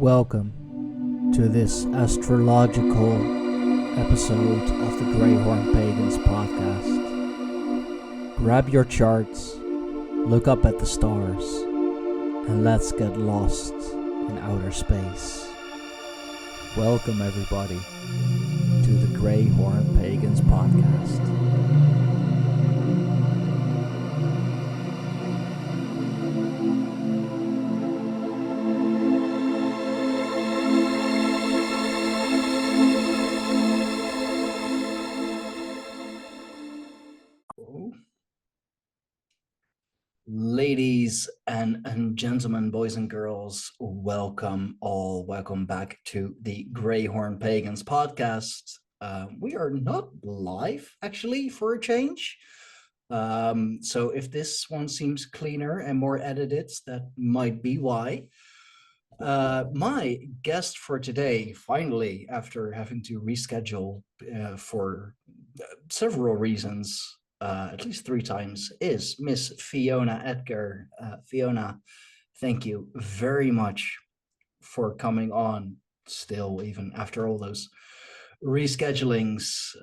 Welcome to this astrological episode of the Greyhorn Pagans podcast. Grab your charts, look up at the stars, and let's get lost in outer space. Welcome everybody to the Greyhorn Pagans podcast. Ladies and gentlemen, boys and girls, welcome back to the Greyhorn Pagans podcast. We are not live, actually, for a change. So if this one seems cleaner and more edited, that might be why. My guest for today, finally, after having to reschedule for several reasons, at least 3 times, is Miss Fiona Aedgar. Fiona, thank you very much for coming on still, even after all those reschedulings.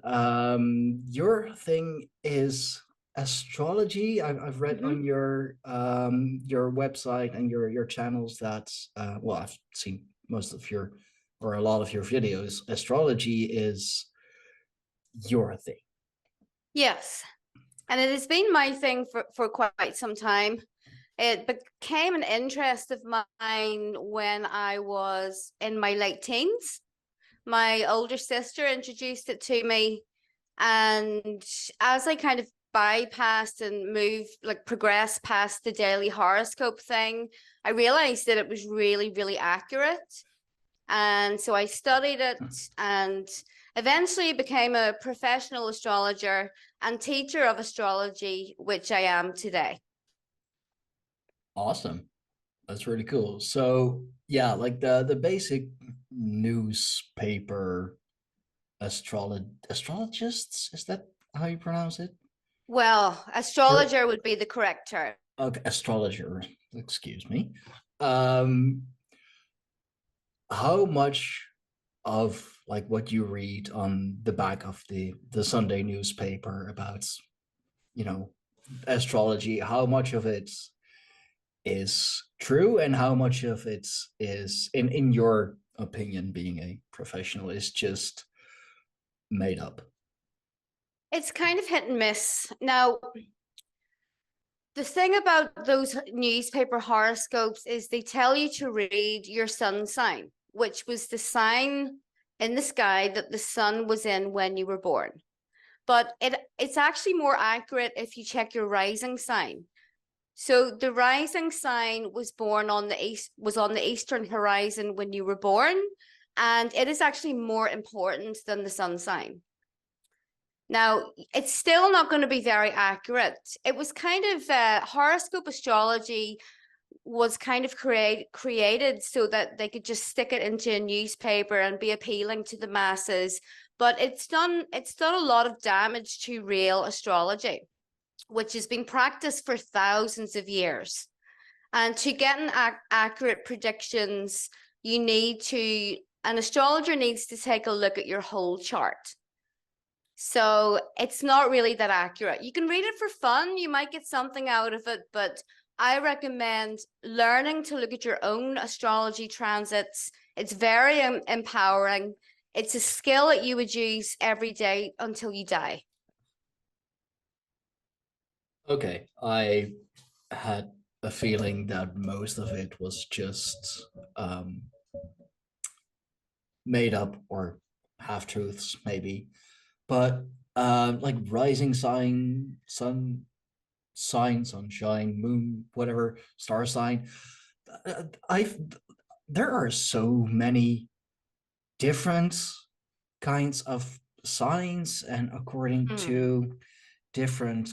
Your thing is astrology. I've read on your website and your channels that well, I've seen most of your or a lot of your videos. Astrology is your thing. Yes, and it has been my thing for quite some time. It became an interest of mine when I was in my late teens. My older sister introduced it to me, and as I kind of bypassed and progressed past the daily horoscope thing, I realized that it was really, really accurate. And so I studied it and eventually became a professional astrologer and teacher of astrology, which I am today. Awesome. That's really cool. So yeah, like the basic newspaper astrologists, is that how you pronounce it? Well, astrologer would be the correct term. Okay, astrologer, excuse me. How much of like what you read on the back of the Sunday newspaper about, astrology, how much of it is true and how much of it is, in your opinion, being a professional, is just made up? It's kind of hit and miss. Now, the thing about those newspaper horoscopes is they tell you to read your sun sign, which was the sign in the sky that the sun was in when you were born. But it's actually more accurate if you check your rising sign. So the rising sign was on the eastern horizon when you were born, and it is actually more important than the sun sign. Now, it's still not going to be very accurate. It was kind of horoscope astrology was kind of created so that they could just stick it into a newspaper and be appealing to the masses. But it's done a lot of damage to real astrology, which has been practiced for thousands of years. And to get an accurate predictions, an astrologer needs to take a look at your whole chart. So it's not really that accurate. You can read it for fun. You might get something out of it, but I recommend learning to look at your own astrology transits. It's very empowering. It's a skill that you would use every day until you die. Okay, I had a feeling that most of it was just made up or half truths, maybe. But like rising sign, sunshine, moon, whatever, star sign, there are so many different kinds of signs, and according to different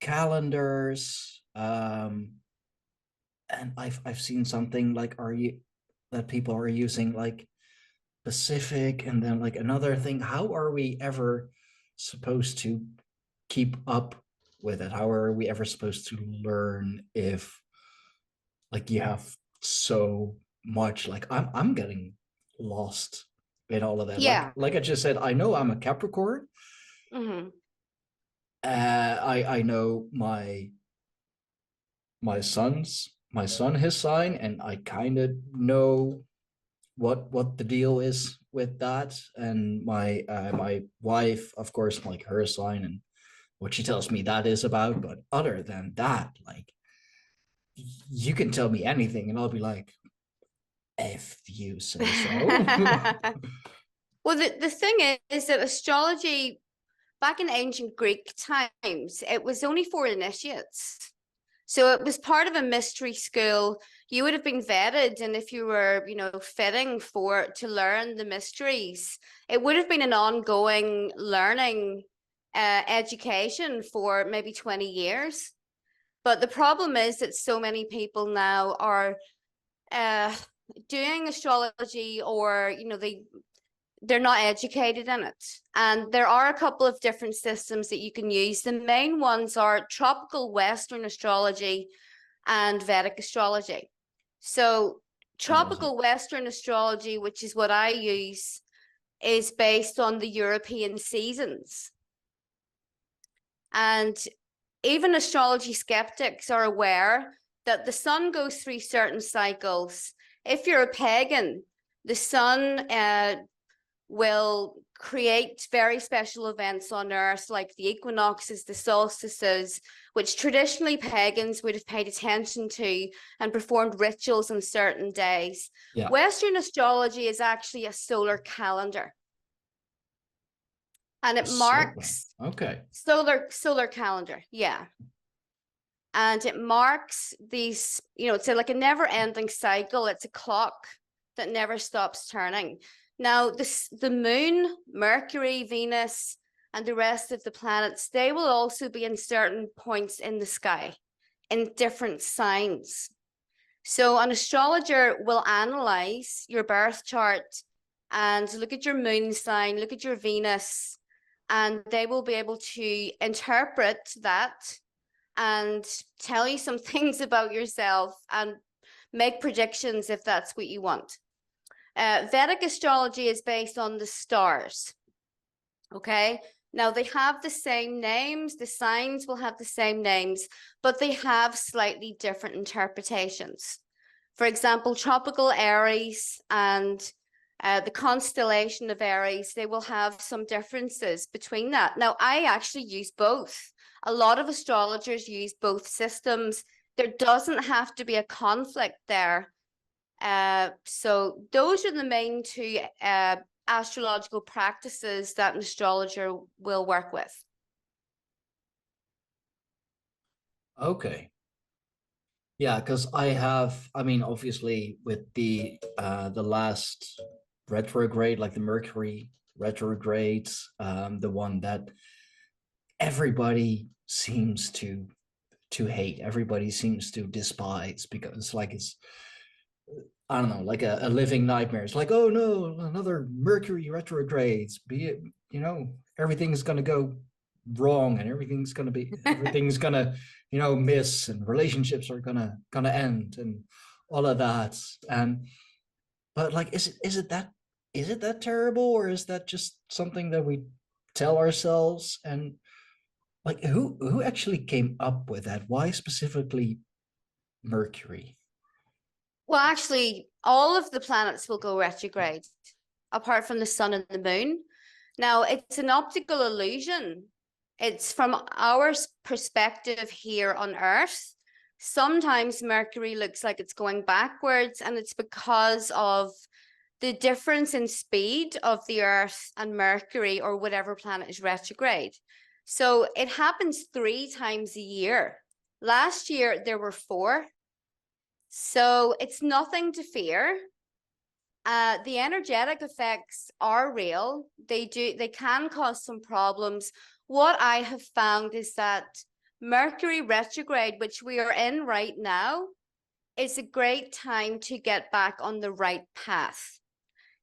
calendars, and I've seen something like that people are using like Pacific and then like another thing. How are we ever supposed to keep up with it? How are we ever supposed to learn if like you have so much. Like I'm getting lost in all of that. Yeah. Like I just said, I know I'm a Capricorn. Hmm. I know my son his sign, and I kind of know what the deal is with that. And my wife, of course, like her sign and what she tells me that is about. But other than that, like you can tell me anything, and I'll be like, if you say so. Well, the thing is that astrology back in ancient Greek times, it was only for initiates. So it was part of a mystery school. You would have been vetted, and if you were, fitting for to learn the mysteries, it would have been an ongoing learning education for maybe 20 years. But the problem is that so many people now are uh, doing astrology, or they're not educated in it. And there are a couple of different systems that you can use. The main ones are tropical Western astrology and Vedic astrology. So tropical Western astrology, which is what I use, is based on the European seasons. And even astrology skeptics are aware that the sun goes through certain cycles. If you're a pagan, the sun will create very special events on Earth, like the equinoxes, the solstices, which traditionally pagans would have paid attention to and performed rituals on certain days. Yeah. Western astrology is actually a solar calendar. And it marks solar calendar, yeah. And it marks these, it's like a never-ending cycle. It's a clock that never stops turning. Now, the moon, Mercury, Venus, and the rest of the planets, they will also be in certain points in the sky, in different signs. So an astrologer will analyze your birth chart and look at your moon sign, look at your Venus, and they will be able to interpret that and tell you some things about yourself and make predictions if that's what you want. Vedic astrology is based on the stars. Okay. Now they have the same names, the signs will have the same names, but they have slightly different interpretations. For example, tropical Aries and the constellation of Aries, they will have some differences between that. Now, I actually use both. A lot of astrologers use both systems. There doesn't have to be a conflict there. So those are the main two astrological practices that an astrologer will work with. Okay. Yeah, because I mean, obviously with the last retrograde, like the Mercury retrogrades, the one that everybody seems to hate, everybody seems to despise, because like it's, I don't know, like a living nightmare. It's like, oh no, another Mercury retrogrades, be it, everything's gonna go wrong, and everything's gonna miss, and relationships are gonna end, and all of that. And but like, is it that terrible, or is that just something that we tell ourselves? And like, who actually came up with that? Why specifically Mercury? Well, actually, all of the planets will go retrograde, apart from the sun and the moon. Now, it's an optical illusion. It's from our perspective here on Earth. Sometimes Mercury looks like it's going backwards, and it's because of the difference in speed of the Earth and Mercury, or whatever planet is retrograde. So it happens 3 times a year. Last year, there were 4. So it's nothing to fear. The energetic effects are real. They can cause some problems. What I have found is that Mercury retrograde, which we are in right now, is a great time to get back on the right path.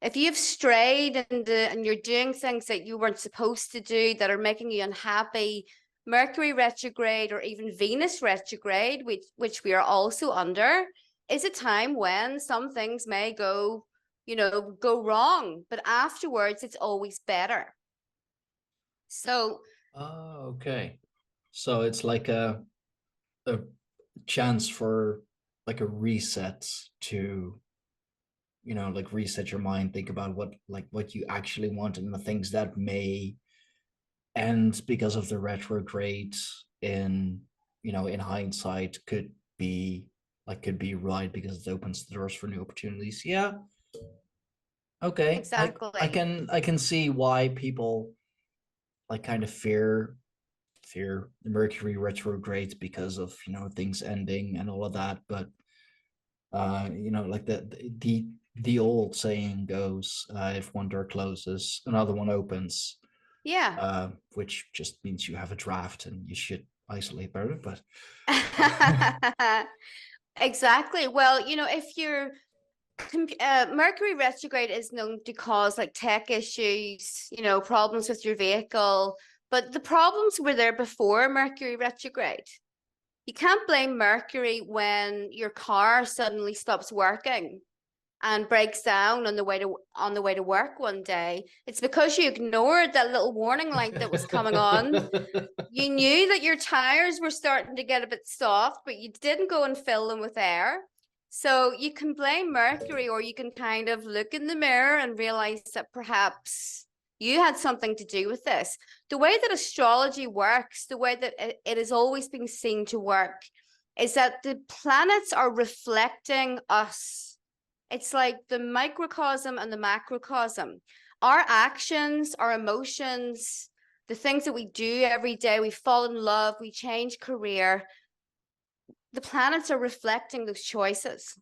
If you've strayed and you're doing things that you weren't supposed to do that are making you unhappy, Mercury retrograde, or even Venus retrograde, which we are also under, is a time when some things may go, go wrong, but afterwards it's always better. So Oh, okay. So it's like a chance for like a reset to, like reset your mind, think about what you actually want and the things that may end because of the retrograde in, in hindsight could be right because it opens the doors for new opportunities. Yeah. Okay. exactly. I can see why people like kind of fear the Mercury retrogrades because of, things ending and all of that. But like the old saying goes, if one door closes, another one opens, Yeah. which just means you have a draft and you should isolate better. But Exactly. Well, if you're Mercury retrograde is known to cause like tech issues, problems with your vehicle, but the problems were there before Mercury retrograde. You can't blame Mercury when your car suddenly stops working and breaks down on the way to work one day. It's because you ignored that little warning light that was coming on. You knew that your tires were starting to get a bit soft, but you didn't go and fill them with air. So you can blame Mercury, or you can kind of look in the mirror and realize that perhaps you had something to do with this. The way that astrology works, the way that it has always been seen to work, is that the planets are reflecting us. It's like the microcosm and the macrocosm. Our actions, our emotions, the things that we do every day, we fall in love, we change career, the planets are reflecting those choices.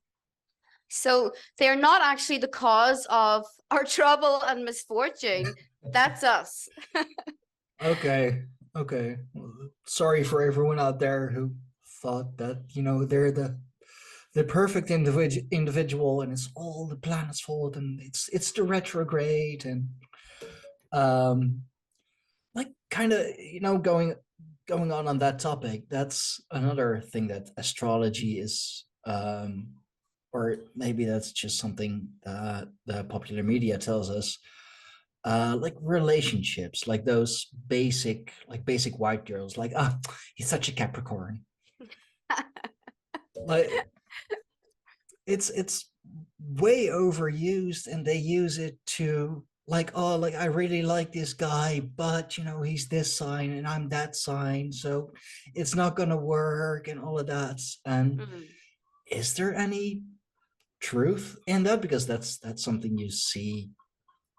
So they're not actually the cause of our trouble and misfortune. That's us. okay, okay. Sorry for everyone out there who thought that they're the perfect individual and it's all the planet's fault and it's the retrograde and um like kind of going on that topic. That's another thing that astrology is, or maybe that's just something that the popular media tells us, like relationships, like those basic white girls, like, he's such a Capricorn. Like it's way overused and they use it to like, oh, like I really like this guy, but he's this sign and I'm that sign, so it's not gonna work and all of that. And Mm. is there any truth in that? Because that's something you see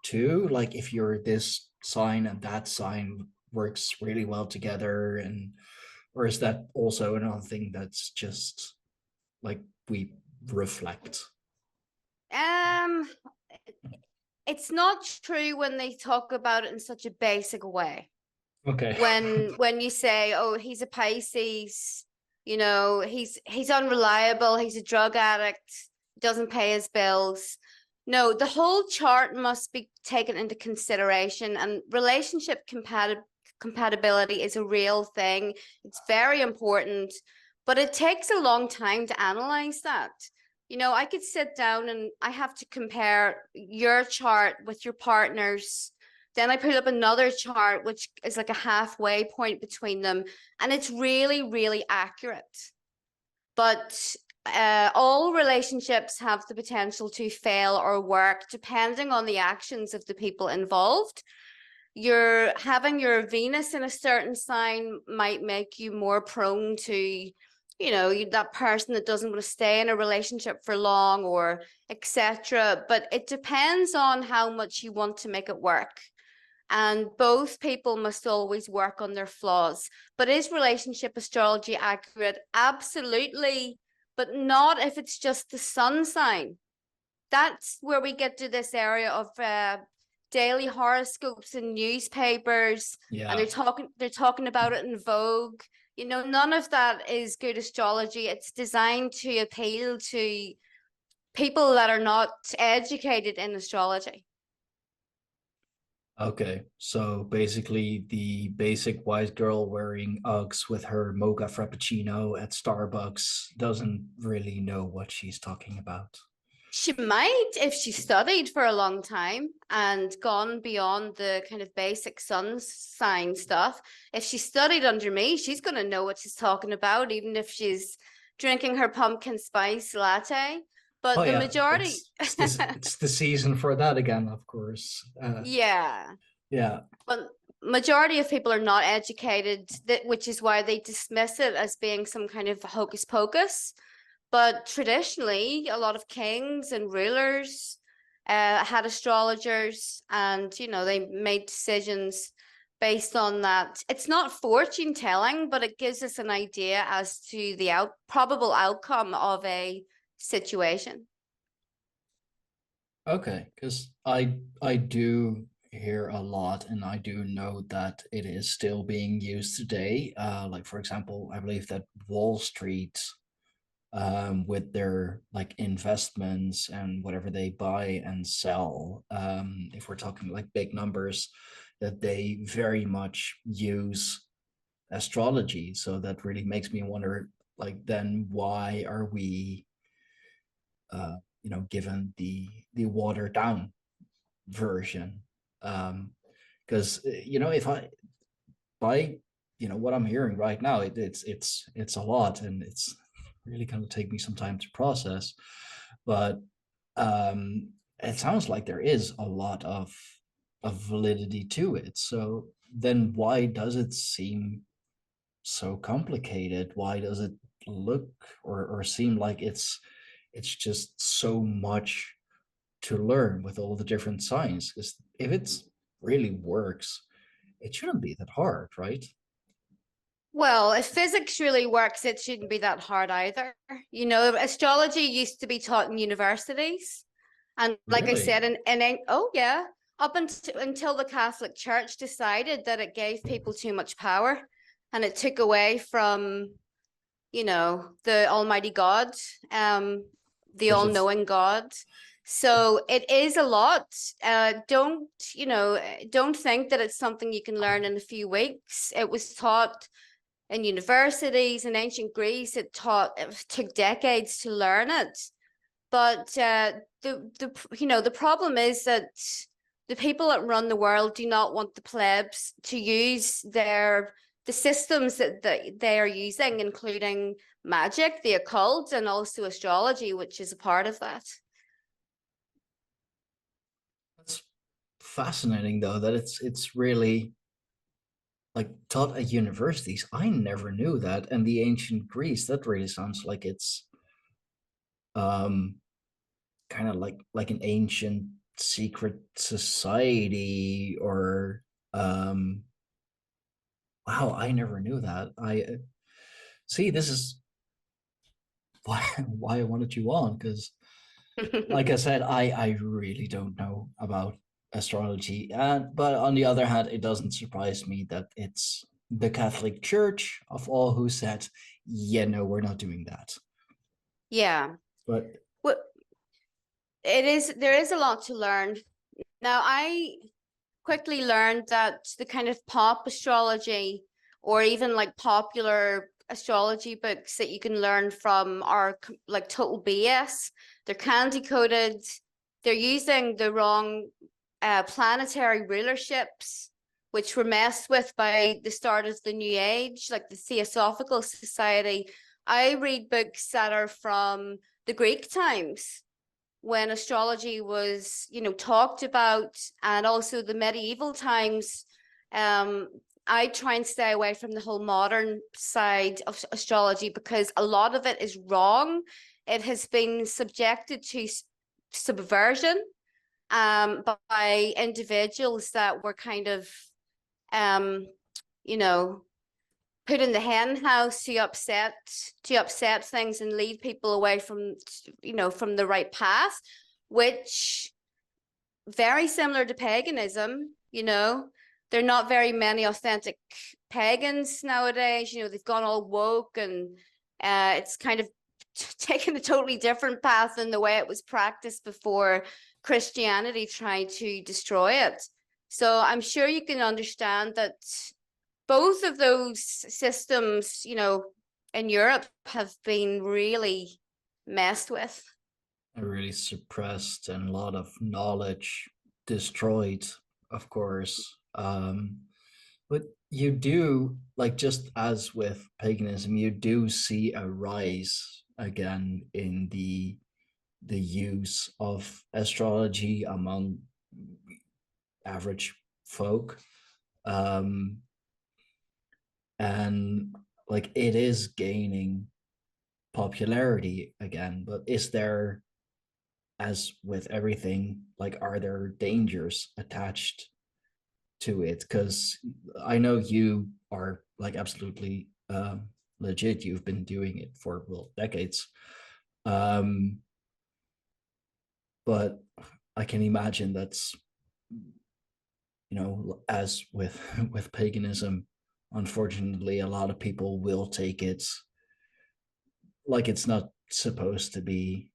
too, like if you're this sign and that sign works really well together, and or is that also another thing that's just like we reflect? Um, it's not true when they talk about it in such a basic way. Okay. When you say, oh, he's a Pisces, he's unreliable, he's a drug addict, doesn't pay his bills. No, the whole chart must be taken into consideration, and relationship compatibility is a real thing. It's very important, but it takes a long time to analyze that. I could sit down and I have to compare your chart with your partner's. Then I put up another chart, which is like a halfway point between them. And it's really, really accurate. But all relationships have the potential to fail or work depending on the actions of the people involved. You're having your Venus in a certain sign might make you more prone to, that person that doesn't want to stay in a relationship for long, or etc. But it depends on how much you want to make it work. And both people must always work on their flaws. But is relationship astrology accurate? Absolutely, but not if it's just the sun sign. That's where we get to this area of daily horoscopes in newspapers, and Yeah. they're talking about it in Vogue. None of that is good astrology. It's designed to appeal to people that are not educated in astrology. Okay, so basically the basic white girl wearing Uggs with her mocha frappuccino at Starbucks doesn't really know what she's talking about. She might if she studied for a long time and gone beyond the kind of basic sun sign stuff. If she studied under me, she's going to know what she's talking about, even if she's drinking her pumpkin spice latte. Oh But the yeah, majority, it's the season for that again, of course. yeah, Yeah. but majority of people are not educated, that which is why they dismiss it as being some kind of hocus pocus. But traditionally, a lot of kings and rulers had astrologers, and they made decisions based on that. It's not fortune telling, but it gives us an idea as to the probable outcome of a situation. Okay, because I do hear a lot, and I do know that it is still being used today. Like for example, I believe that Wall Street, with their like investments and whatever they buy and sell, if we're talking like big numbers, that they very much use astrology. So that really makes me wonder, like, then why are we, given the watered down version? Because if I by what I'm hearing right now, it's a lot, and it's really going to take me some time to process. But it sounds like there is a lot of validity to it. So then, why does it seem so complicated? Why does it look or seem like it's just so much to learn with all the different signs? Because if it's really works, it shouldn't be that hard, right? Well, if physics really works, it shouldn't be that hard either. Astrology used to be taught in universities. And like I Really? said, oh yeah, up until the Catholic Church decided that it gave people too much power and it took away from, the Almighty God, the Which is all-knowing God. So it is a lot. Don't think that it's something you can learn in a few weeks. It was taught in universities in ancient Greece. It took decades to learn it. But the problem is that the people that run the world do not want the plebs to use the systems that they are using, including magic, the occult, and also astrology, which is a part of that. that's fascinating though, that it's really like taught at universities. I never knew that. And the ancient Greece, that really sounds like it's um kind of like an ancient secret society, or um wow, I never knew that. I see, this is why I wanted you on, because like I said, I really don't know about astrology. And but on the other hand, it doesn't surprise me that it's the Catholic Church of all who said, yeah, no, we're not doing that. Yeah. But Well, there is a lot to learn. Now, I quickly learned that the kind of pop astrology or even like popular astrology books that you can learn from are like total BS. They're candy coated. They're using the wrong planetary rulerships, which were messed with by the start of the New Age, like the Theosophical Society. I read books that are from the Greek times when astrology was, talked about, and also the medieval times. um I try and stay away from the whole modern side of astrology because a lot of it is wrong. It has been subjected to subversion by individuals that were kind of um you know put in the hen house to upset things and lead people away from the right path, which very similar to paganism. There are not very many authentic pagans nowadays. They've gone all woke, and it's kind of taken a totally different path than the way it was practiced before Christianity tried to destroy it. So I'm sure you can understand that both of those systems, in Europe have been really messed with. Really suppressed and a lot of knowledge destroyed, of course. But you do, like, just as with paganism, you do see a rise again in the use of astrology among average folk. Um, and like it is gaining popularity again, but is there, as with everything, like are there dangers attached to it? Because I know you are like absolutely legit. You've been doing it for, well, decades. Um, but I can imagine that's, as with with paganism, unfortunately, a lot of people will take it like it's not supposed to be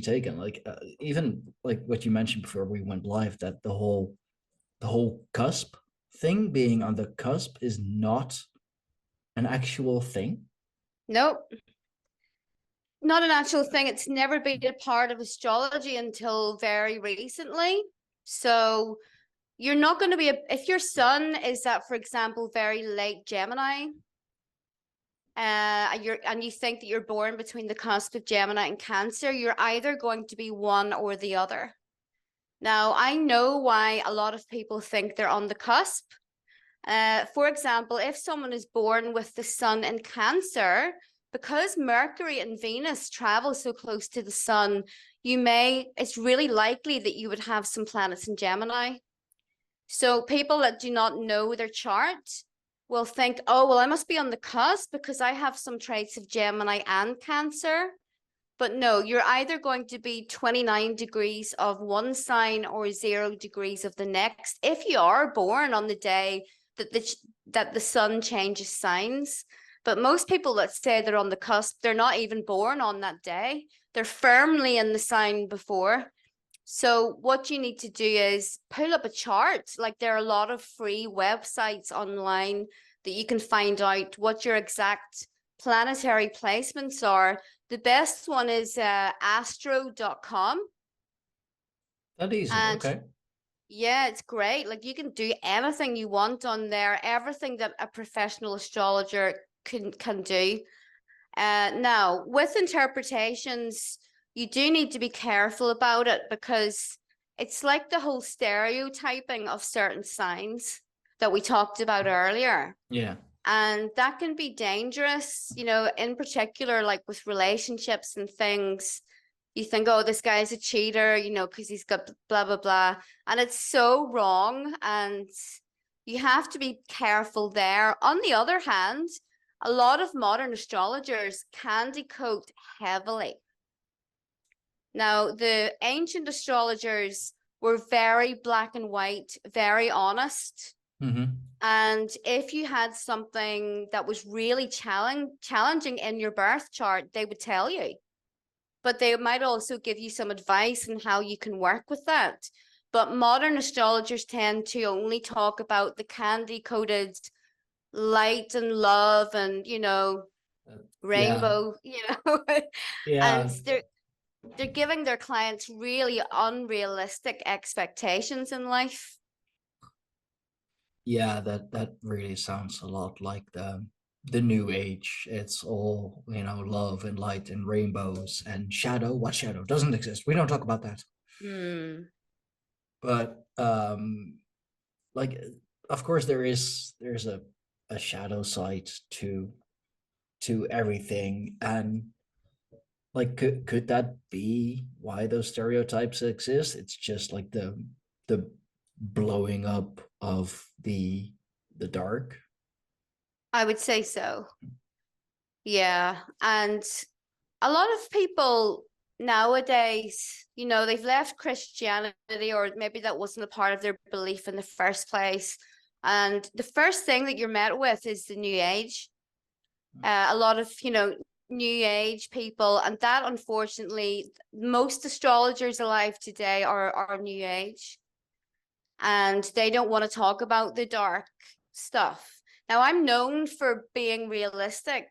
taken. Like even like what you mentioned before we went live, that the whole cusp thing, being on the cusp, is not an actual thing. Nope, not an actual thing. It's never been a part of astrology until very recently. So you're not going to be, if your sun is at, for example, very late Gemini, and you think that you're born between the cusp of Gemini and Cancer, you're either going to be one or the other. Now, I know why a lot of people think they're on the cusp. For example, if someone is born with the sun in Cancer, because Mercury and Venus travel so close to the sun, it's really likely that you would have some planets in Gemini. So people that do not know their chart will think, oh, well, I must be on the cusp because I have some traits of Gemini and Cancer. But no, you're either going to be 29 degrees of one sign or 0 degrees of the next if you are born on the day that the sun changes signs. But most people that say they're on the cusp, they're not even born on that day. They're firmly in the sign before. So what you need to do is pull up a chart. Like there are a lot of free websites online that you can find out what your exact planetary placements are. The best one is astro.com. That easy, And okay. yeah, it's great. Like you can do anything you want on there, everything that a professional astrologer can do. Now, with interpretations, you do need to be careful about it because it's like the whole stereotyping of certain signs that we talked about earlier. Yeah. And that can be dangerous, in particular, like with relationships and things. You think, oh, this guy's a cheater, because he's got blah, blah, blah. And it's so wrong. And you have to be careful there. On the other hand, a lot of modern astrologers can decode heavily. Now, the ancient astrologers were very black and white, very honest. Mm-hmm. And if you had something that was really challenging in your birth chart, they would tell you. But they might also give you some advice on how you can work with that. But modern astrologers tend to only talk about the candy-coated light and love and, Yeah. rainbow, and Yeah. they're giving their clients really unrealistic expectations in life. Yeah, that really sounds a lot like the new age. It's all, love and light and rainbows and shadow. What shadow? Doesn't exist. We don't talk about that. Hmm. But like of course there's a shadow side to everything. And like could that be why those stereotypes exist? It's just like the blowing up of the dark. I would say so. Yeah. And a lot of people nowadays, they've left Christianity, or maybe that wasn't a part of their belief in the first place. And the first thing that you're met with is the New Age. A lot of, New Age people, and that unfortunately, most astrologers alive today are New Age. and they don't want to talk about the dark stuff. Now, I'm known for being realistic,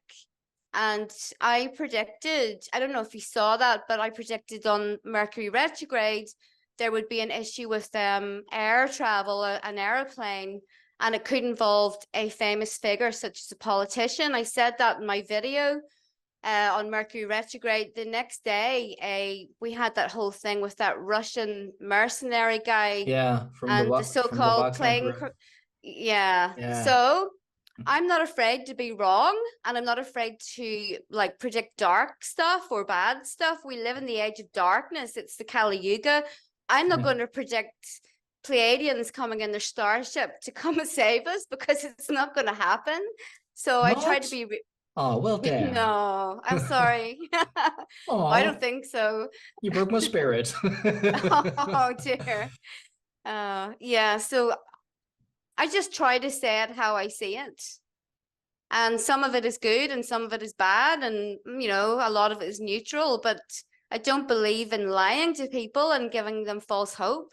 and I predicted, I don't know if you saw that, but I predicted on Mercury Retrograde there would be an issue with air travel, an airplane, and it could involve a famous figure such as a politician. I said that in my video on Mercury Retrograde. The next day, we had that whole thing with that Russian mercenary guy Yeah, and the from the so-called Wagner plane. group. Yeah. Yeah. So I'm not afraid to be wrong, and I'm not afraid to like predict dark stuff or bad stuff. We live in the age of darkness. It's the Kali Yuga. I'm not going to predict Pleiadians coming in their starship to come and save us, because it's not going to happen. So I try to Not? be Oh, well, damn. no, I'm sorry. I don't Oh, think so. you broke my spirit. Oh dear. Yeah, so I just try to say it how I see it. And some of it is good and some of it is bad, and a lot of it is neutral, but I don't believe in lying to people and giving them false hope.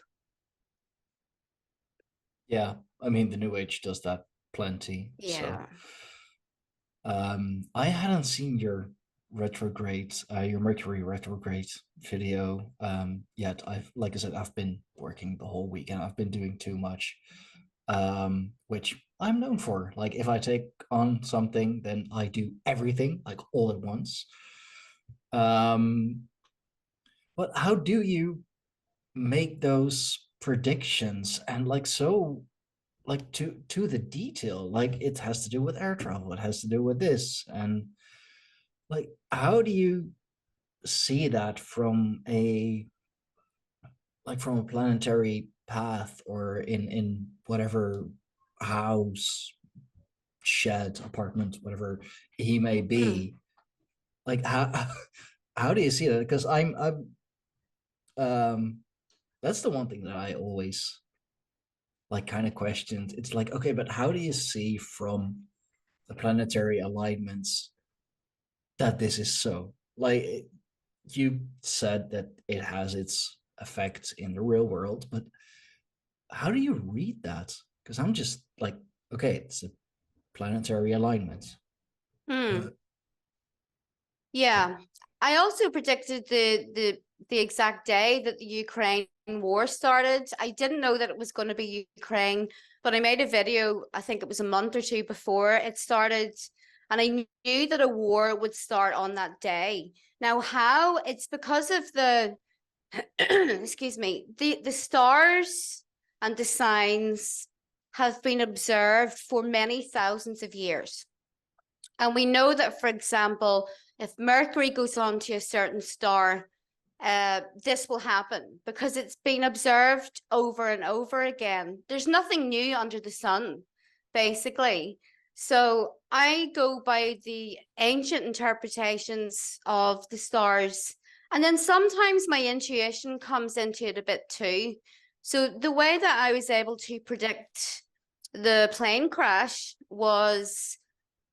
Yeah, I mean, the New Age does that plenty. So, Yeah. I hadn't seen your retrograde, your Mercury retrograde video, yet. Like I said, I've been working the whole weekend. I've been doing too much, which I'm known for. Like, if I take on something, then I do everything like all at once. Um, but how do you make those predictions and like so like to the detail? Like, it has to do with air travel, it has to do with this, and like, how do you see that from a planetary path, or in whatever house, shed, apartment, whatever he may Hmm. be? Like, how how do you see that? Because I'm that's the one thing that I always like kind of questioned. It's like, okay, but how do you see from the planetary alignments that this is so? Like, you said that it has its effects in the real world, but how do you read that? Because I'm just like, okay, it's a planetary alignment, Hmm. but Yeah. I also predicted the exact day that the Ukraine war started. I didn't know that it was going to be Ukraine, but I made a video, I think it was a month or two before it started, and I knew that a war would start on that day. Now, how? It's because of the excuse me, the stars and the signs have been observed for many thousands of years. And we know that, for example, if Mercury goes on to a certain star, this will happen because it's been observed over and over again. There's nothing new under the sun, basically. So I go by the ancient interpretations of the stars. And then sometimes my intuition comes into it a bit too. So the way that I was able to predict the plane crash was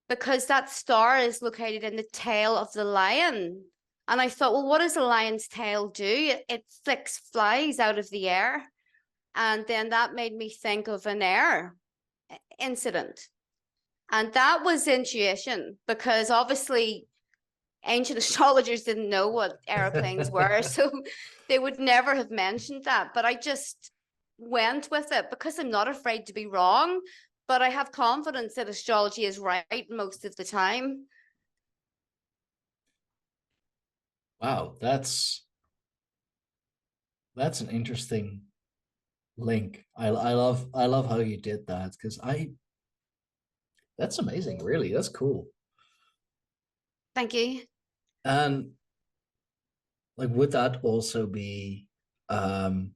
because that star is located in the tail of the lion. And I thought, well, what does a lion's tail do? It flicks flies out of the air. And then that made me think of an air incident. And that was intuition, because obviously ancient astrologers didn't know what airplanes were. So they would never have mentioned that. But I just went with it because I'm not afraid to be wrong, but I have confidence that astrology is right most of the time. wow, that's an interesting link. I love how you did that, because I that's amazing, really. That's cool. Thank you. And like, would that also be um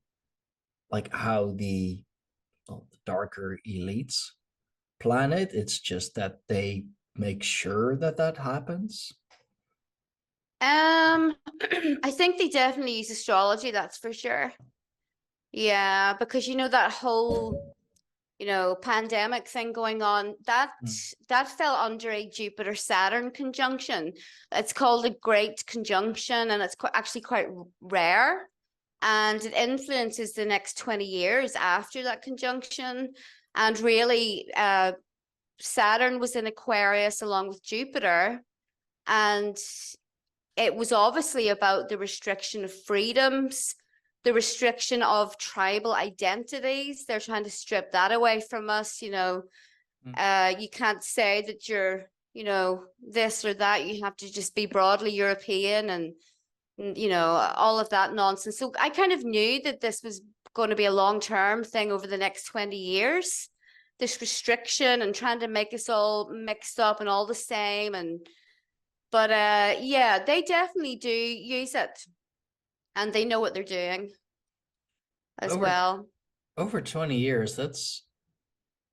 like how the darker elites plan it? It's just that they make sure that that happens. I think they definitely use astrology, that's for sure. Yeah, because that whole pandemic thing going on, Mm. that fell under a Jupiter Saturn conjunction. It's called a great conjunction, and it's actually quite rare. and it influences the next 20 years after that conjunction. And really, Saturn was in Aquarius along with Jupiter, and it was obviously about the restriction of freedoms, the restriction of tribal identities. They're trying to strip that away from us. You can't say that you're, this or that. You have to just be broadly European and all of that nonsense. So I kind of knew that this was going to be a long-term thing over the next 20 years, this restriction and trying to make us all mixed up and all the same. But yeah, they definitely do use it, and they know what they're doing as over well. over 20 years, that's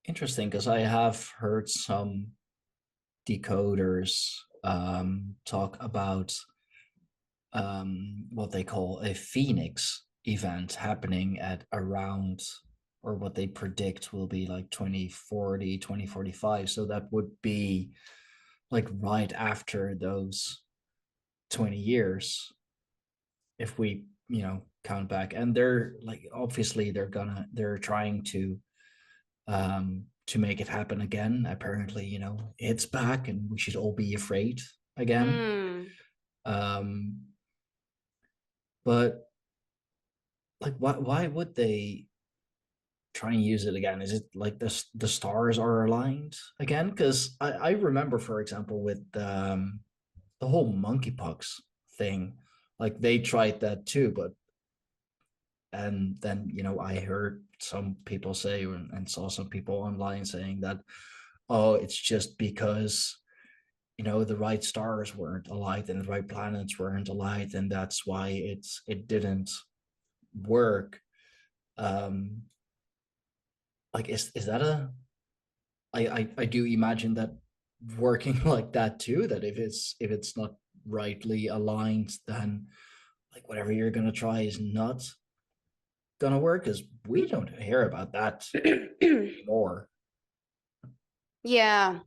interesting because I have heard some decoders talk about what they call a phoenix event happening at around, or what they predict will be like 2040, 2045. So that would be like right after those 20 years, if we count back. And they're like, obviously they're trying to make it happen again. Apparently, it's back and we should all be afraid again. Mm. um but like, why would they try and use it again? Is it like the stars are aligned again? Because I remember, for example, with the whole monkeypox thing, like they tried that too, but and then I heard some people say, and saw some people online saying that, oh, it's just because the right stars weren't aligned and the right planets weren't aligned, and that's why it didn't work. um like, is that a I do imagine that working like that too, that if it's not rightly aligned, then like whatever you're gonna try is not gonna work, because we don't hear about that anymore. Yeah.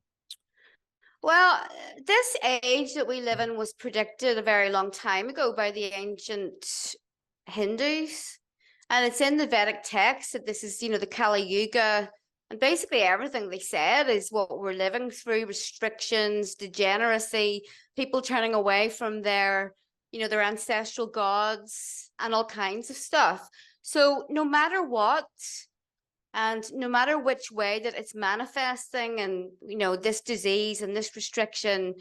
Well, this age that we live in was predicted a very long time ago by the ancient Hindus. And it's in the Vedic text that this is, the Kali Yuga. And basically everything they said is what we're living through: restrictions, degeneracy, people turning away from their ancestral gods, and all kinds of stuff. So no matter what, and no matter which way that it's manifesting, and this disease and this restriction,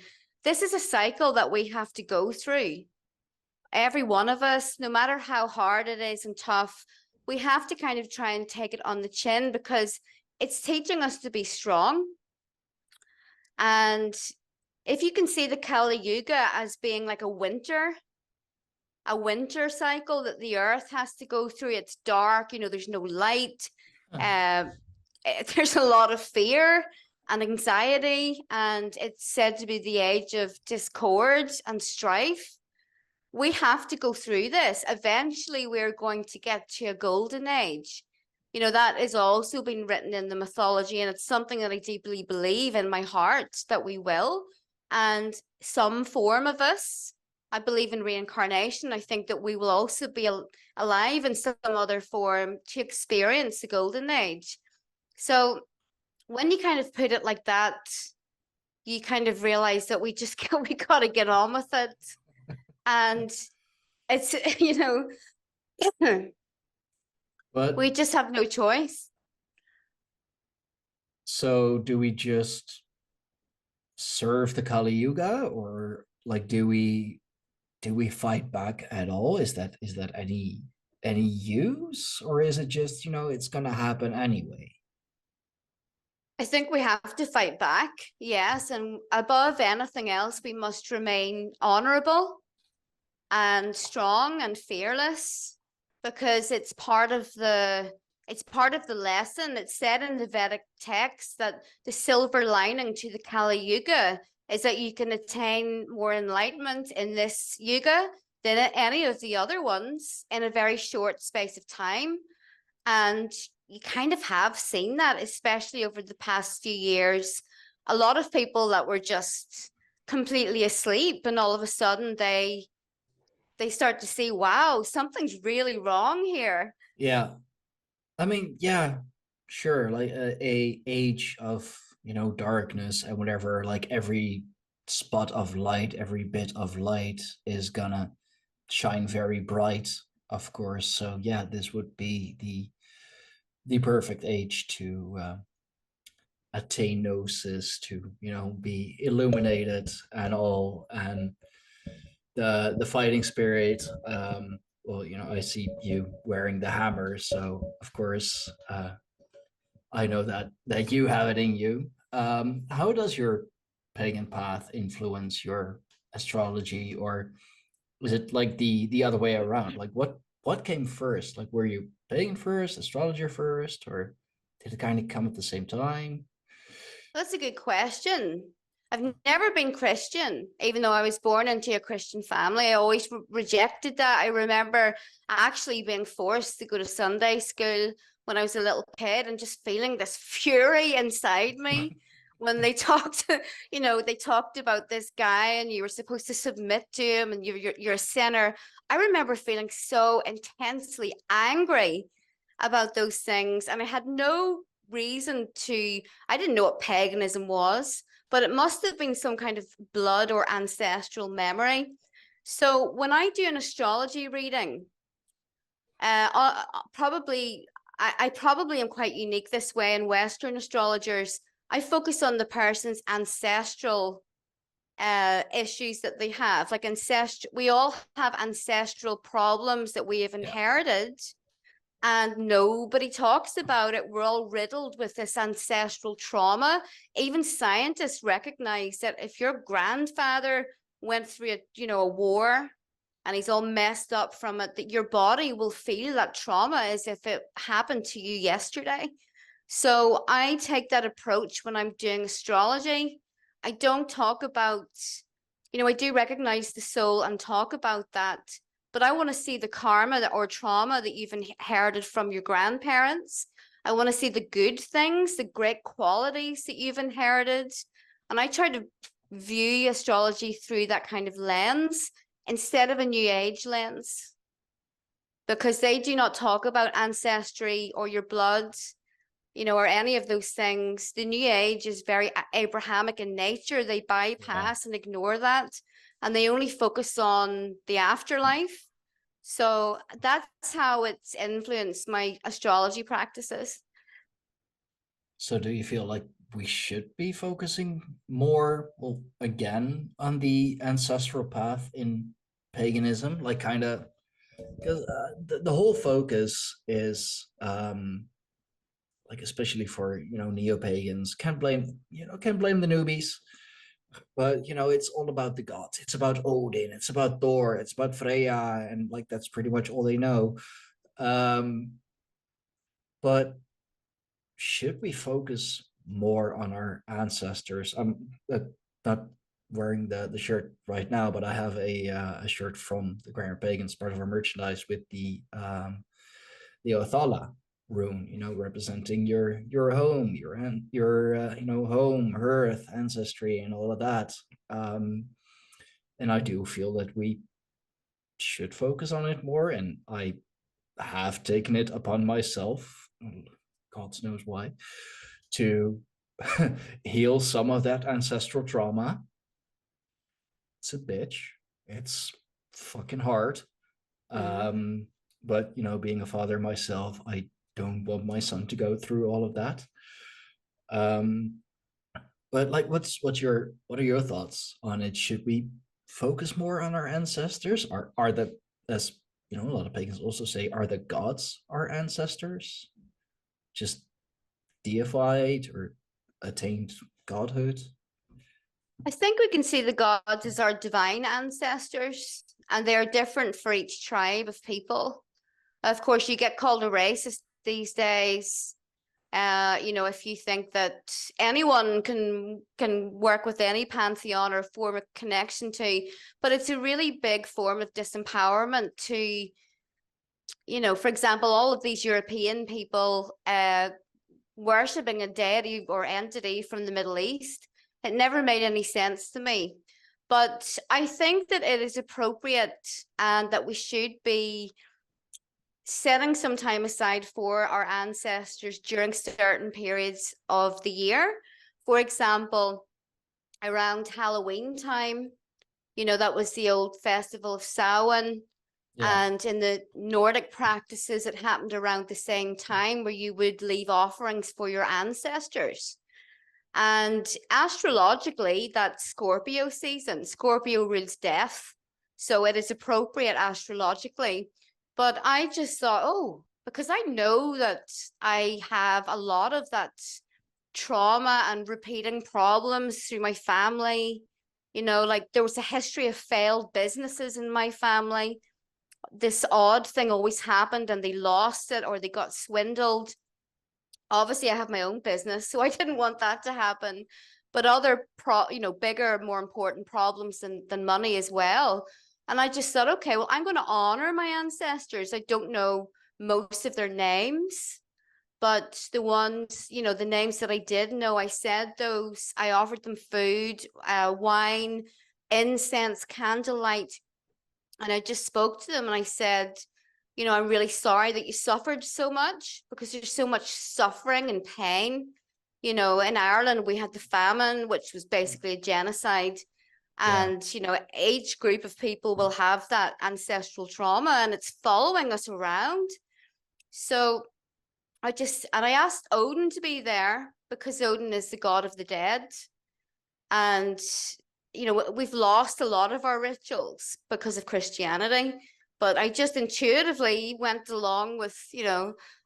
this is a cycle that we have to go through. Every one of us, no matter how hard it is and tough, we have to kind of try and take it on the chin, because it's teaching us to be strong. And if you can see the Kali Yuga as being like a winter cycle that the earth has to go through, it's dark, there's no light. There's a lot of fear and anxiety, and it's said to be the age of discord and strife. We have to go through this. Eventually, we're going to get to a golden age. That is also been written in the mythology, and it's something that I deeply believe in my heart that we will. And some form of us, I believe in reincarnation. I think that we will also be alive in some other form to experience the golden age. So when you kind of put it like that, you kind of realize that we got to get on with it. And it's, But we just have no choice. so do we just serve the Kali Yuga, or like do we fight back at all? Is that any use, or is it just it's gonna happen anyway? I think we have to fight back, yes. And above anything else, we must remain honorable and strong and fearless, because it's part of the lesson. It's said in the Vedic text that the silver lining to the Kali Yuga is that you can attain more enlightenment in this yuga than any of the other ones in a very short space of time. And you kind of have seen that, especially over the past few years. A lot of people that were just completely asleep, and all of a sudden they they start to see, wow, something's really wrong here. Yeah. I mean, yeah, sure. Like a age of, darkness and whatever, like every spot of light, every bit of light is gonna shine very bright, of course. So yeah, this would be the perfect age to attain gnosis, to be illuminated and all, and the fighting spirit. Well, I see you wearing the hammer, so of course, I know that you have it in you. How does your pagan path influence your astrology, or was it like the other way around? Like what came first? Like, were you pagan first, astrologer first, or did it kind of come at the same time? That's a good question. I've never been Christian, even though I was born into a Christian family. I always rejected that. I remember actually being forced to go to Sunday school when I was a little kid and just feeling this fury inside me when they talked, they talked about this guy and you were supposed to submit to him and you're a sinner. I remember feeling so intensely angry about those things, and I had no reason to. I didn't know what paganism was, but it must have been some kind of blood or ancestral memory. So when I do an astrology reading, probably I probably am quite unique this way in Western astrologers. I focus on the person's ancestral issues that they have. Like we all have ancestral problems that we have Yeah. inherited and nobody talks about it. We're all riddled with this ancestral trauma. Even scientists recognize that if your grandfather went through a war and he's all messed up from it, that your body will feel that trauma as if it happened to you yesterday. So I take that approach when I'm doing astrology. I don't talk about, I do recognize the soul and talk about that, but I want to see the karma or trauma that you've inherited from your grandparents. I want to see the good things, the great qualities that you've inherited. And I try to view astrology through that kind of lens instead of a new age lens, because they do not talk about ancestry or your blood, or any of those things. The new age is very Abrahamic in nature. They Yeah. bypass and ignore that, and they only focus on the afterlife. So that's how it's influenced my astrology practices. So do you feel like we should be focusing more, well, again, on the ancestral path in paganism? Like, kind of, because the whole focus is, like, especially for, neo-pagans, can't blame the newbies, but, it's all about the gods. It's about Odin, it's about Thor, it's about Freya, and like that's pretty much all they know. Um, but should we focus more on our ancestors? I'm not wearing the shirt right now, but I have a shirt from the Greyhorn Pagans, part of our merchandise, with the Othala rune, representing your home, your home, earth, ancestry, and all of that. Um, and I do feel that we should focus on it more, and I have taken it upon myself, God knows why, to heal some of that ancestral trauma. It's a bitch. It's fucking hard. Mm. Um, but being a father myself, I don't want my son to go through all of that. Um, but like, what are your thoughts on it? Should we focus more on our ancestors? Are the, as a lot of pagans also say, are the gods our ancestors? Just deified or attained godhood? I think we can see the gods as our divine ancestors, and they're different for each tribe of people. Of course, you get called a racist these days. If you think that anyone can work with any pantheon or form a connection to, but it's a really big form of disempowerment to, for example, all of these European people worshipping a deity or entity from the Middle East. It never made any sense to me. But I think that it is appropriate and that we should be setting some time aside for our ancestors during certain periods of the year. For example, around Halloween time, that was the old festival of Samhain. Yeah. And in the Nordic practices, it happened around the same time where you would leave offerings for your ancestors. And astrologically, that's Scorpio season. Scorpio rules death. So it is appropriate astrologically. But I just thought, oh, because I know that I have a lot of that trauma and repeating problems through my family. Like there was a history of failed businesses in my family. This odd thing always happened and they lost it or they got swindled. Obviously, I have my own business, so I didn't want that to happen. But other bigger, more important problems than money as well. And I just thought, okay, well, I'm going to honor my ancestors. I don't know most of their names, but the ones, the names that I did know, I said those. I offered them food, wine, incense, candlelight, and I just spoke to them and I said, I'm really sorry that you suffered so much because there's so much suffering and pain. In Ireland, we had the famine, which was basically a genocide. Yeah. And, each group of people will have that ancestral trauma and it's following us around. So I asked Odin to be there because Odin is the god of the dead. And, we've lost a lot of our rituals because of Christianity. But I just intuitively went along with,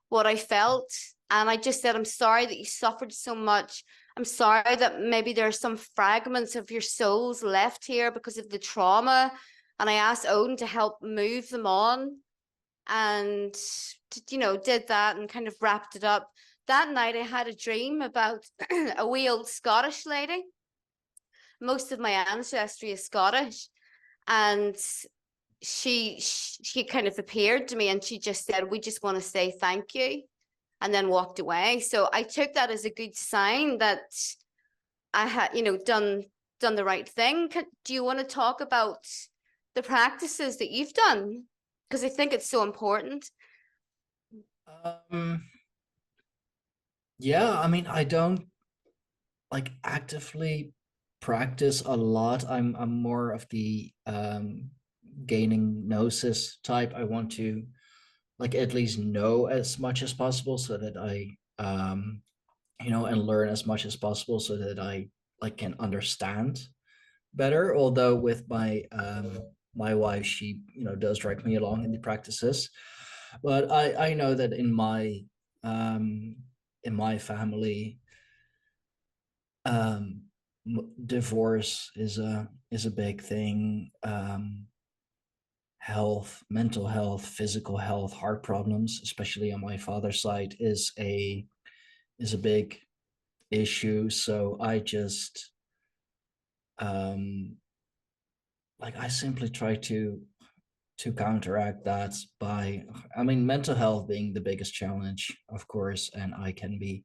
what I felt. And I just said, I'm sorry that you suffered so much. I'm sorry that maybe there are some fragments of your souls left here because of the trauma. And I asked Odin to help move them on and, did that and kind of wrapped it up. That night I had a dream about a wee old Scottish lady. Most of my ancestry is Scottish. And she kind of appeared to me and she just said, we just want to say thank you, and then walked away. So I took that as a good sign that I had, done the right thing. Do you want to talk about the practices that you've done? Because I think it's so important. Um, yeah, I mean, I don't like actively practice a lot. I'm more of the gaining gnosis type. I want to like at least know as much as possible so that I and learn as much as possible so that I like can understand better. Although with my wife, she does drag me along in the practices, but I know that in my family, um divorce is a big thing. Health, mental health, physical health, heart problems, especially on my father's side, is a big issue. So I just um like I simply try to counteract that by, I mean, mental health being the biggest challenge, of course, and I can be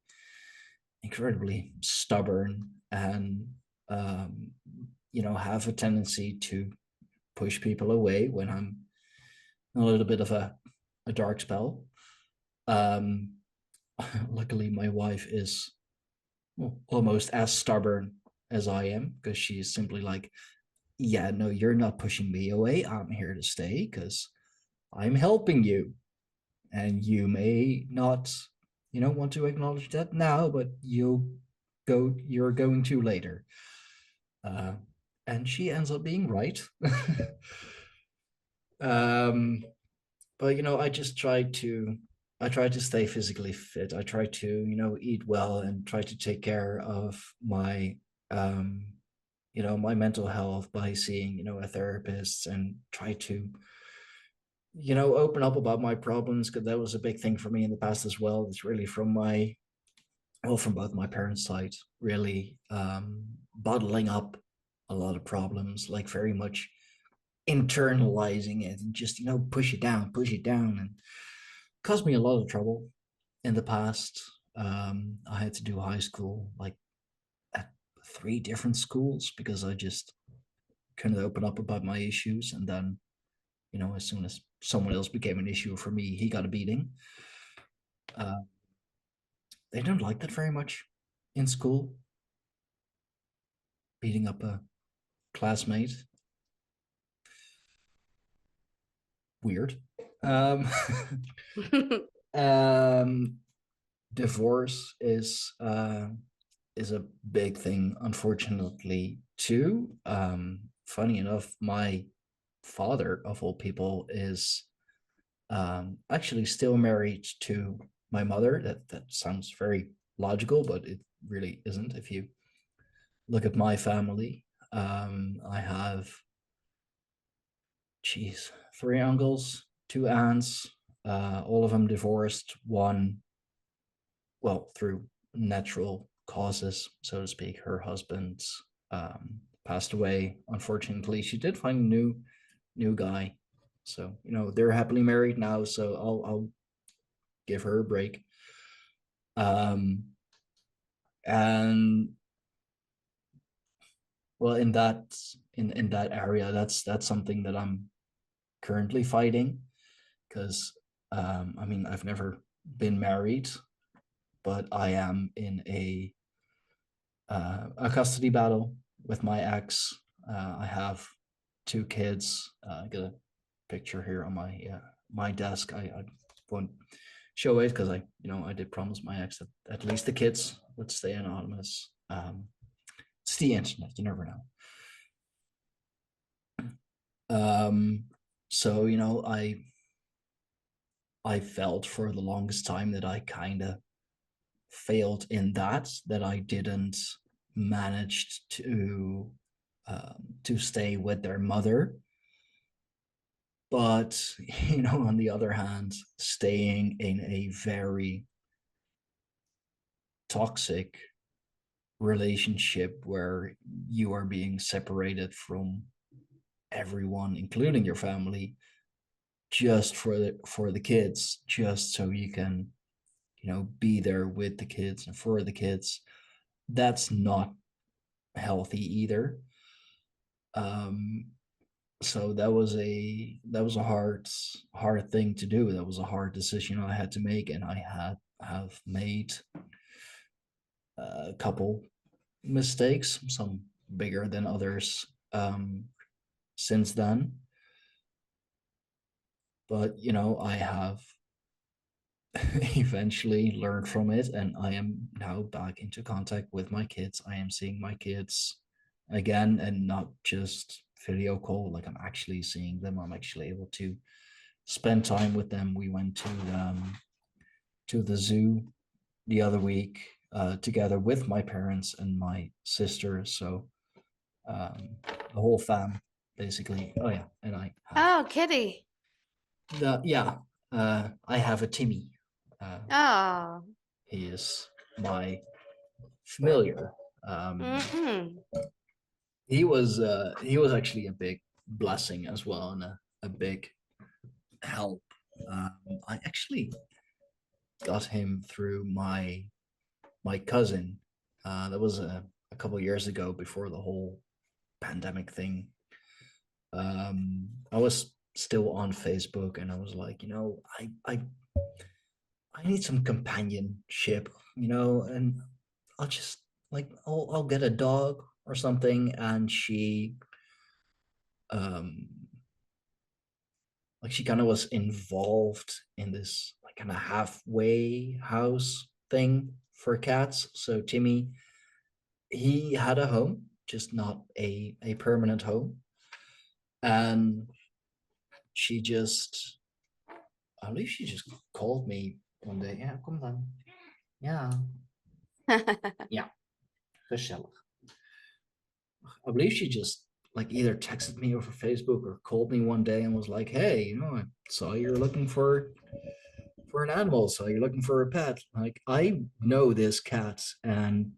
incredibly stubborn and um have a tendency to push people away when I'm a little bit of a dark spell. Um, Luckily, my wife is almost as stubborn as I am because she's simply like, yeah, no, you're not pushing me away. I'm here to stay because I'm helping you. And you may not, want to acknowledge that now, but you're going to later. Uh, and she ends up being right. um, but I try to stay physically fit. I try to eat well and try to take care of my my mental health by seeing a therapist, and try to open up about my problems, because that was a big thing for me in the past as well. It's really from both my parents' side, really bottling up a lot of problems, like very much internalizing it and just push it down, and caused me a lot of trouble in the past. I had to do high school like at 3 different schools because I just kind of open up about my issues, and then as soon as someone else became an issue for me, he got a beating. Uh, they don't like that very much in school, beating up a classmate. Weird. Um, um, Divorce is a big thing, unfortunately, too. Funny enough, my father, of all people, is actually still married to my mother. That sounds very logical, but it really isn't. If you look at my family, I have, geez, three uncles, two aunts, all of them divorced. One, well, through natural causes, so to speak. Her husband passed away. Unfortunately, she did find a new guy, so they're happily married now. So I'll give her a break. And well, in that area, that's something that I'm currently fighting, because I mean, I've never been married, but I am in a custody battle with my ex. I have two kids. I got a picture here on my desk. I won't show it because I did promise my ex that at least the kids would stay anonymous. It's the internet, you never know. So I felt for the longest time that I kind of failed in that I didn't manage to stay with their mother. But on the other hand, staying in a very toxic relationship where you are being separated from everyone, including your family, just for the kids, just so you can be there with the kids and for the kids, that's not healthy either. So that was a hard thing to do. That was a hard decision I had to make, and I have made a couple mistakes, some bigger than others, since then. But I have eventually learned from it, and I am now back into contact with my kids. I am seeing my kids again, and not just video call. Like, I'm actually seeing them. I'm actually able to spend time with them. We went to the zoo the other week, together with my parents and my sister. So the whole fam, basically. Oh yeah, and I have Oh, kitty. I have a Timmy. Uh, Oh. he is my familiar. Mm-hmm. He was actually a big blessing as well, and a big help. I actually got him through my cousin. That was a couple years ago, before the whole pandemic thing. I was still on Facebook, and I was like, I need some companionship, and I'll just, like, I'll get a dog or something. And um she kind of was involved in this, like, kind of halfway house thing for cats. So Timmy, he had a home, just not a permanent home. And she just, I believe she just called me one day. Yeah, come on. Yeah, yeah, gezellig. I believe she just, like, either texted me over Facebook or called me one day and was like, "Hey, I saw you're looking for an animal, so you're looking for a pet. Like, I know this cat, and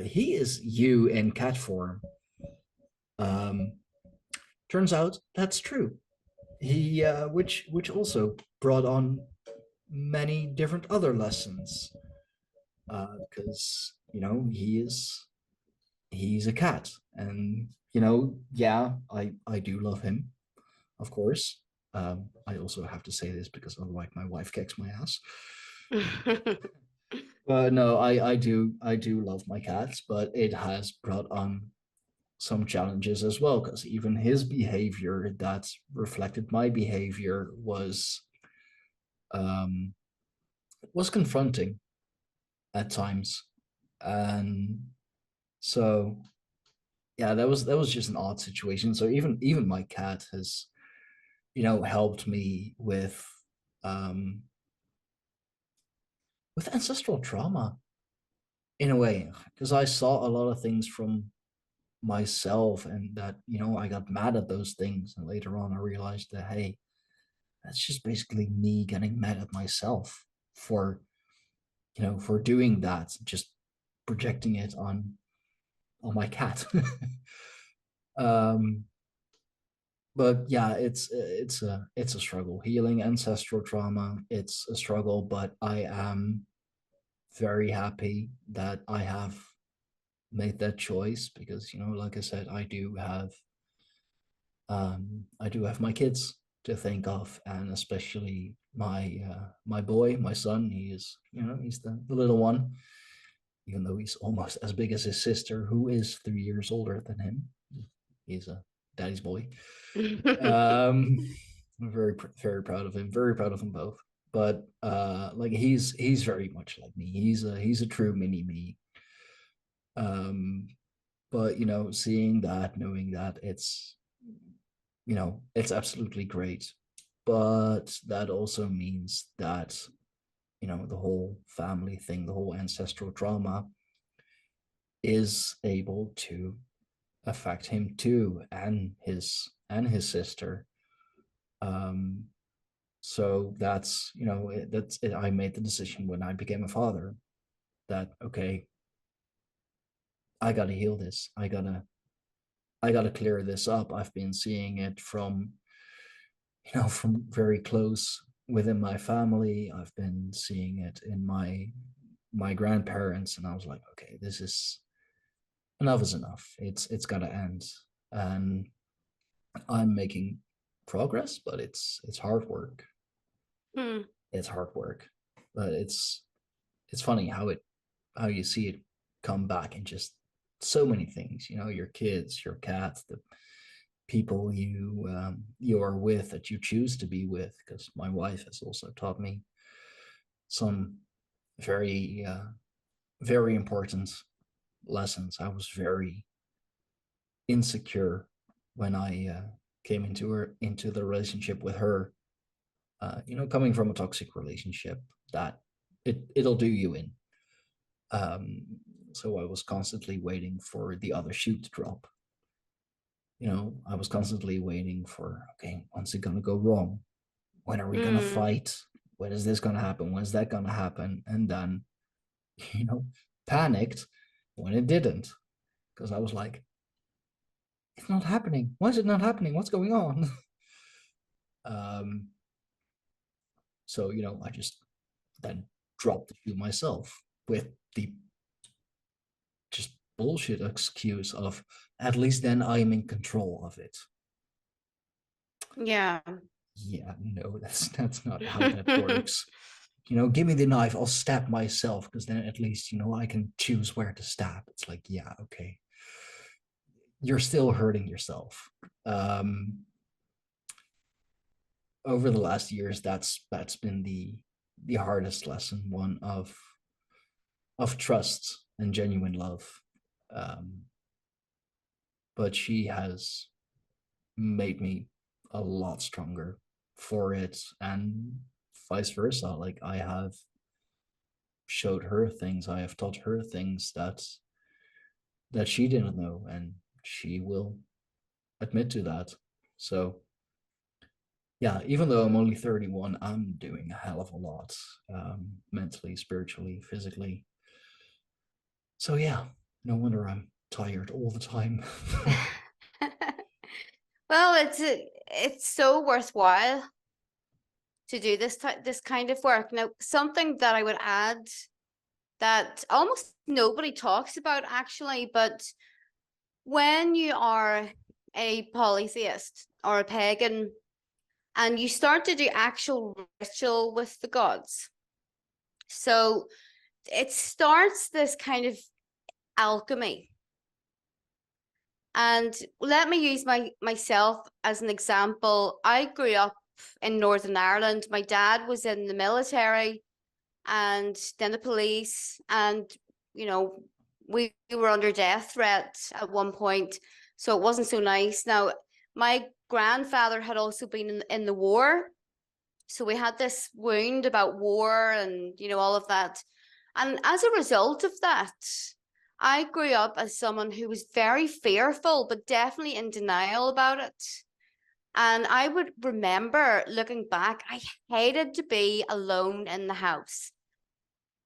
he is you in cat form." Um, Turns out that's true. He, which also brought on many different other lessons, because he's a cat, and yeah, I do love him, of course. I also have to say this because otherwise my wife kicks my ass. But no, I do love my cats, but it has brought on some challenges as well, because even his behavior that reflected my behavior um was confronting at times. And so yeah, that was just an odd situation. So even my cat has, helped me um with ancestral trauma in a way, because I saw a lot of things from myself, and that I got mad at those things, and later on I realized that, hey, that's just basically me getting mad at myself for for doing that, just projecting it on my cat. um but yeah, it's a struggle healing ancestral trauma. It's a struggle, but I am very happy that I have made that choice, because like I said, I do have my kids to think of, and especially my boy, my son. He's the little one, even though he's almost as big as his sister, who is 3 years older than him. He's a daddy's boy. I'm very proud of him. Very proud of them both. But like he's very much like me. He's a true mini me. Um, but seeing that, knowing that, it's absolutely great. But that also means that the whole family thing, the whole ancestral trauma, is able to affect him too, and his sister. Um, so that's it. I made the decision when I became a father that, okay, I gotta heal this. I gotta clear this up. I've been seeing it from very close within my family. I've been seeing it in my grandparents, and I was like, okay, this is enough is enough. It's gotta end. And I'm making progress, but it's hard work. Hmm. It's hard work, but it's funny how you see it come back in just so many things. Your kids, your cats, the people you are with, that you choose to be with. Because my wife has also taught me some very very important lessons. I was very insecure when I came into the relationship with her. Coming from a toxic relationship, that it'll do you in. Um, so I was constantly waiting for the other shoe to drop. I was constantly waiting for, okay, when's it gonna go wrong? When are we gonna Hmm. fight? When is this gonna happen? When's that gonna happen? And then, you know, panicked when it didn't, because I was like, it's not happening. Why is it not happening? What's going on? um, so I just then dropped the shoe myself with the just bullshit excuse of, at least then I'm in control of it. Yeah. Yeah, no, that's not how that works. Give me the knife, I'll stab myself, because then at least I can choose where to stab. It's like, yeah, okay, you're still hurting yourself. um Over the last years, that's been the hardest lesson, one of trust and genuine love. um but she has made me a lot stronger for it, and vice versa. Like, I have showed her things, I have taught her things that she didn't know, and she will admit to that. So yeah, even though I'm only 31, I'm doing a hell of a lot, mentally, spiritually, physically. So yeah, no wonder I'm tired all the time. Well, it's so worthwhile to do this kind of work. Now, something that I would add that almost nobody talks about actually, but when you are a polytheist or a pagan and you start to do actual ritual with the gods, so it starts this kind of alchemy. And let me use myself as an example. I grew up in Northern Ireland. My dad was in the military and then the police, and you know, we were under death threat at one point, so it wasn't so nice. Now, my grandfather had also been in the war, so we had this wound about war and all of that. And as a result of that, I grew up as someone who was very fearful, but definitely in denial about it. And I would remember looking back, I hated to be alone in the house.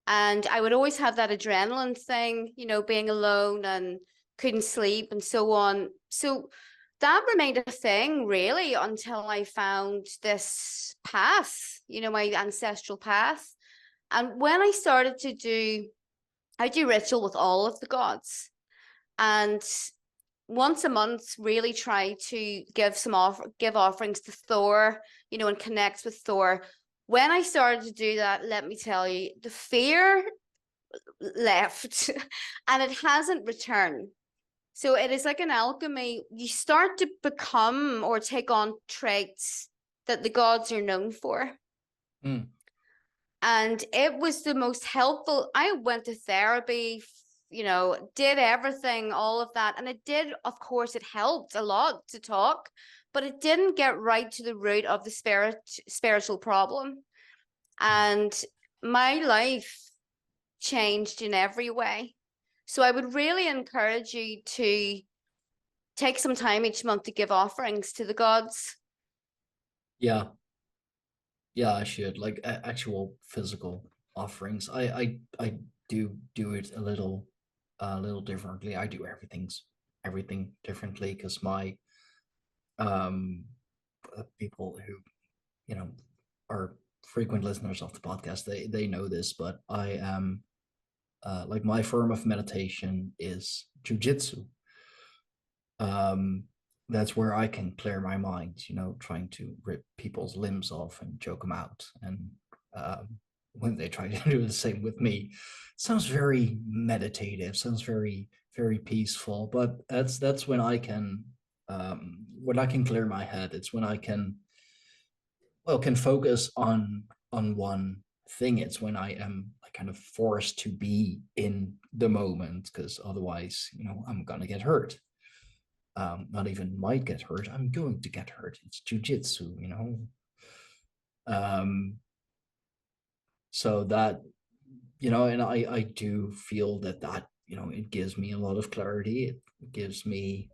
And I would always have that adrenaline thing, being alone and couldn't sleep and so on. So that remained a thing really until I found this path, my ancestral path. And when I started I do ritual with all of the gods. And once a month, really try to give offerings to Thor, and connect with Thor. When I started to do that, let me tell you, the fear left and it hasn't returned. So it is like an alchemy. You start to become or take on traits that the gods are known for. Mm. And it was the most helpful. I went to therapy, did everything, all of that. And it did, of course, it helped a lot to talk, but it didn't get right to the root of the spiritual problem. And my life changed in every way. So I would really encourage you to take some time each month to give offerings to the gods. Yeah, yeah, I should like actual physical offerings. I do it a little differently. I do everything differently because my um people who you know are frequent listeners of the podcast, they know this, but I am like my form of meditation is jujitsu. um that's where I can clear my mind, trying to rip people's limbs off and choke them out. And um when they try to do the same with me, sounds very meditative, sounds very peaceful, but that's when I can clear my head. It's when I can focus on one thing. It's when I am like kind of forced to be in the moment, because otherwise, I'm gonna get hurt. Not even might get hurt. I'm going to get hurt. It's jujitsu. Um, so that and I do feel that it gives me a lot of clarity. It gives me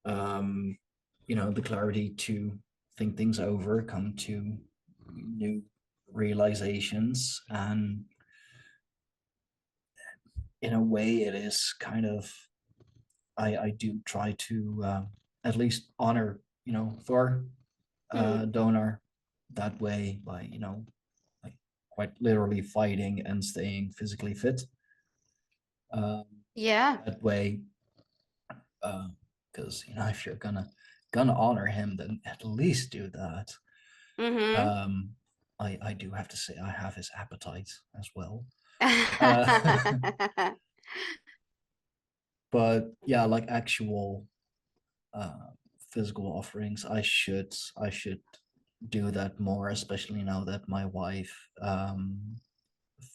um, the clarity to think things over, come to new realizations, and in a way, it is kind of I do try to at least honor Thor, Hmm. donor, that way by like quite literally fighting and staying physically fit. Um, Yeah. that way, because if you're gonna honor him, then at least do that. Mm-hmm. Um, I do have to say I have his appetite as well. Uh, but yeah, like actual uh, physical offerings, I should do that more, especially now that my wife,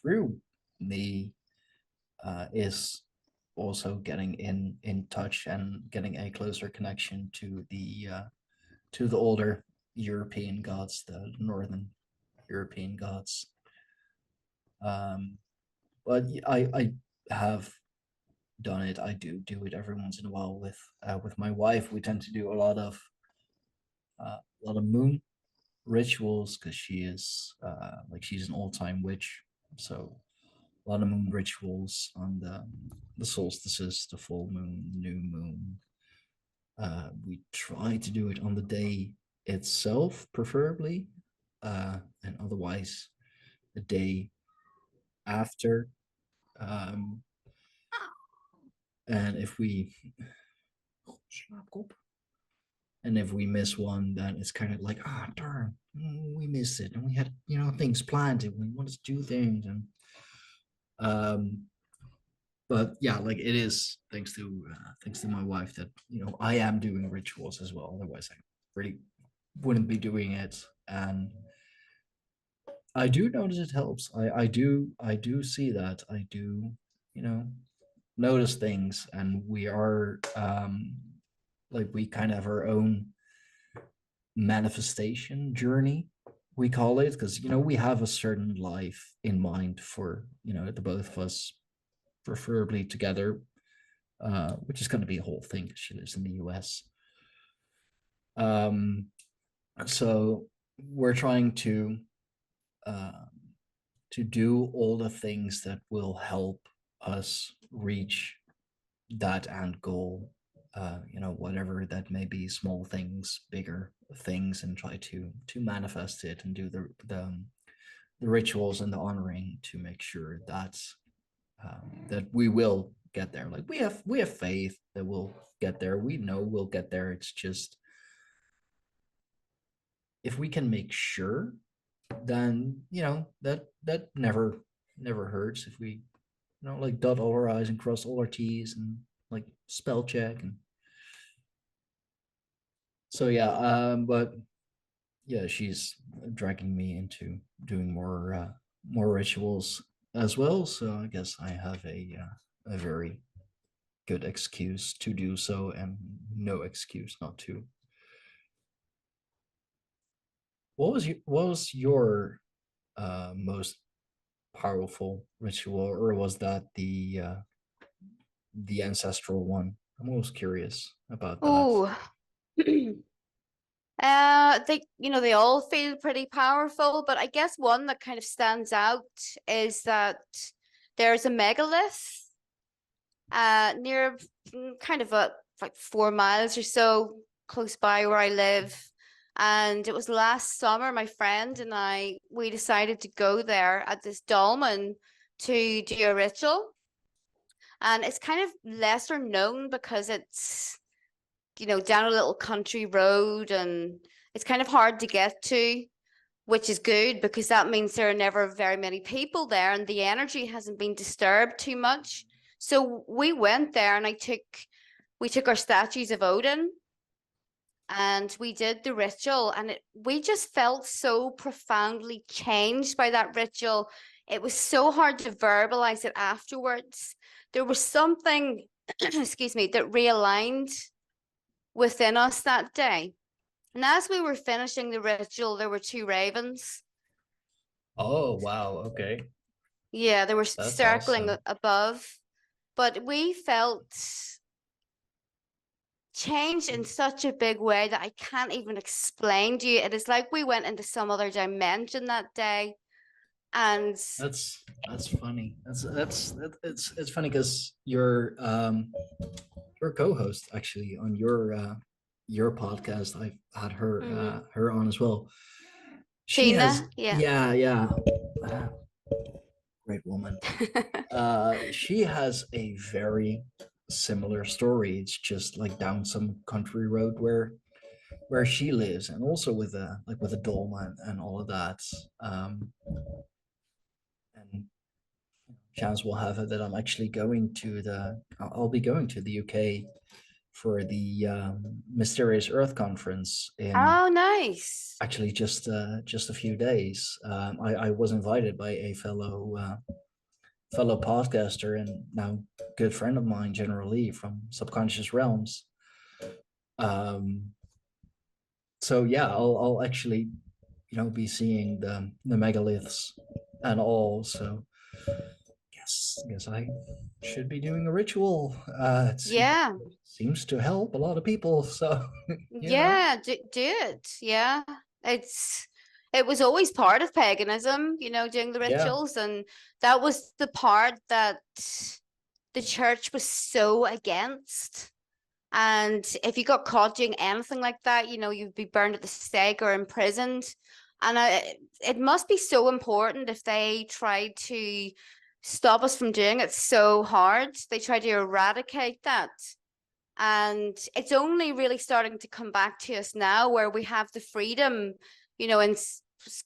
through me, is also getting in touch and getting a closer connection to the older European gods, the northern European gods. Um, but I have done it. I do it every once in a while with my wife. We tend to do a lot of moon rituals because she is like she's an all-time witch. So a lot of moon rituals on the solstices, the full moon, new moon. We try to do it on the day itself, preferably, and otherwise the day after. Um, and if we and if we miss one, then it's kind of like, ah, darn, we missed it, and we had things planned, and we wanted to do things, and um, but yeah, like it is thanks to my wife that I am doing rituals as well. Otherwise, I really wouldn't be doing it, and I do notice it helps. I do see that. I do, you know, notice things, and we are like we kind of have our own manifestation journey, we call it, because we have a certain life in mind for the both of us, preferably together, which is going to be a whole thing because she lives in the US. Um, so we're trying uh, to do all the things that will help us reach that end goal. Whatever that may be, small things, bigger things, and try to manifest it and do the rituals and the honoring to make sure that we will get there. Like we have faith that we'll get there. We know we'll get there. It's just if we can make sure, then that never hurts. If we like dot all our I's and cross all our T's and like spell check. And so yeah, but yeah, she's dragging me into doing more rituals as well. So I guess I have a very good excuse to do so, and no excuse not to. What was your most powerful ritual, or was that the ancestral one? I'm always curious about that. Oh, they all feel pretty powerful, but I guess one that kind of stands out is that there's a megalith near kind of like 4 miles or so close by where I live. And it was last summer, my friend and we decided to go there at this dolmen to do a ritual. And it's kind of lesser known because it's down a little country road, and it's kind of hard to get to, which is good because that means there are never very many people there and the energy hasn't been disturbed too much. So we went there and we took our statues of Odin and we did the ritual, and we just felt so profoundly changed by that ritual. It was so hard to verbalize it afterwards. There was something, excuse me, that realigned within us that day. And as we were finishing the ritual, there were two ravens. Oh wow, okay. Yeah, they were That's circling awesome. above, but we felt change in such a big way that I can't even explain to you. It is like we went into some other dimension that day. And That's funny. It's funny because your co-host actually on your podcast. I've had her on as well. She has, Tina, yeah. yeah, uh, great woman. She has a very similar story. It's just like down some country road where she lives, and also with a dolmen and all of that. And chance will have it that I'm actually going to I'll be going to the UK for the Mysterious Earth conference in Oh, nice. actually just a few days. I was invited by a fellow podcaster and now good friend of mine, General Lee from Subconscious Realms. Um, so yeah, I'll actually be seeing the megaliths and all. So guess I should be doing a ritual. Yeah. Seems to help a lot of people. So you know, Yeah, do it. Yeah. It was always part of paganism, doing the yeah, rituals, and that was the part that the church was so against. And if you got caught doing anything like that, you'd be burned at the stake or imprisoned. And it must be so important if they tried to stop us from doing it so hard. They try to eradicate that. And it's only really starting to come back to us now where we have the freedom, in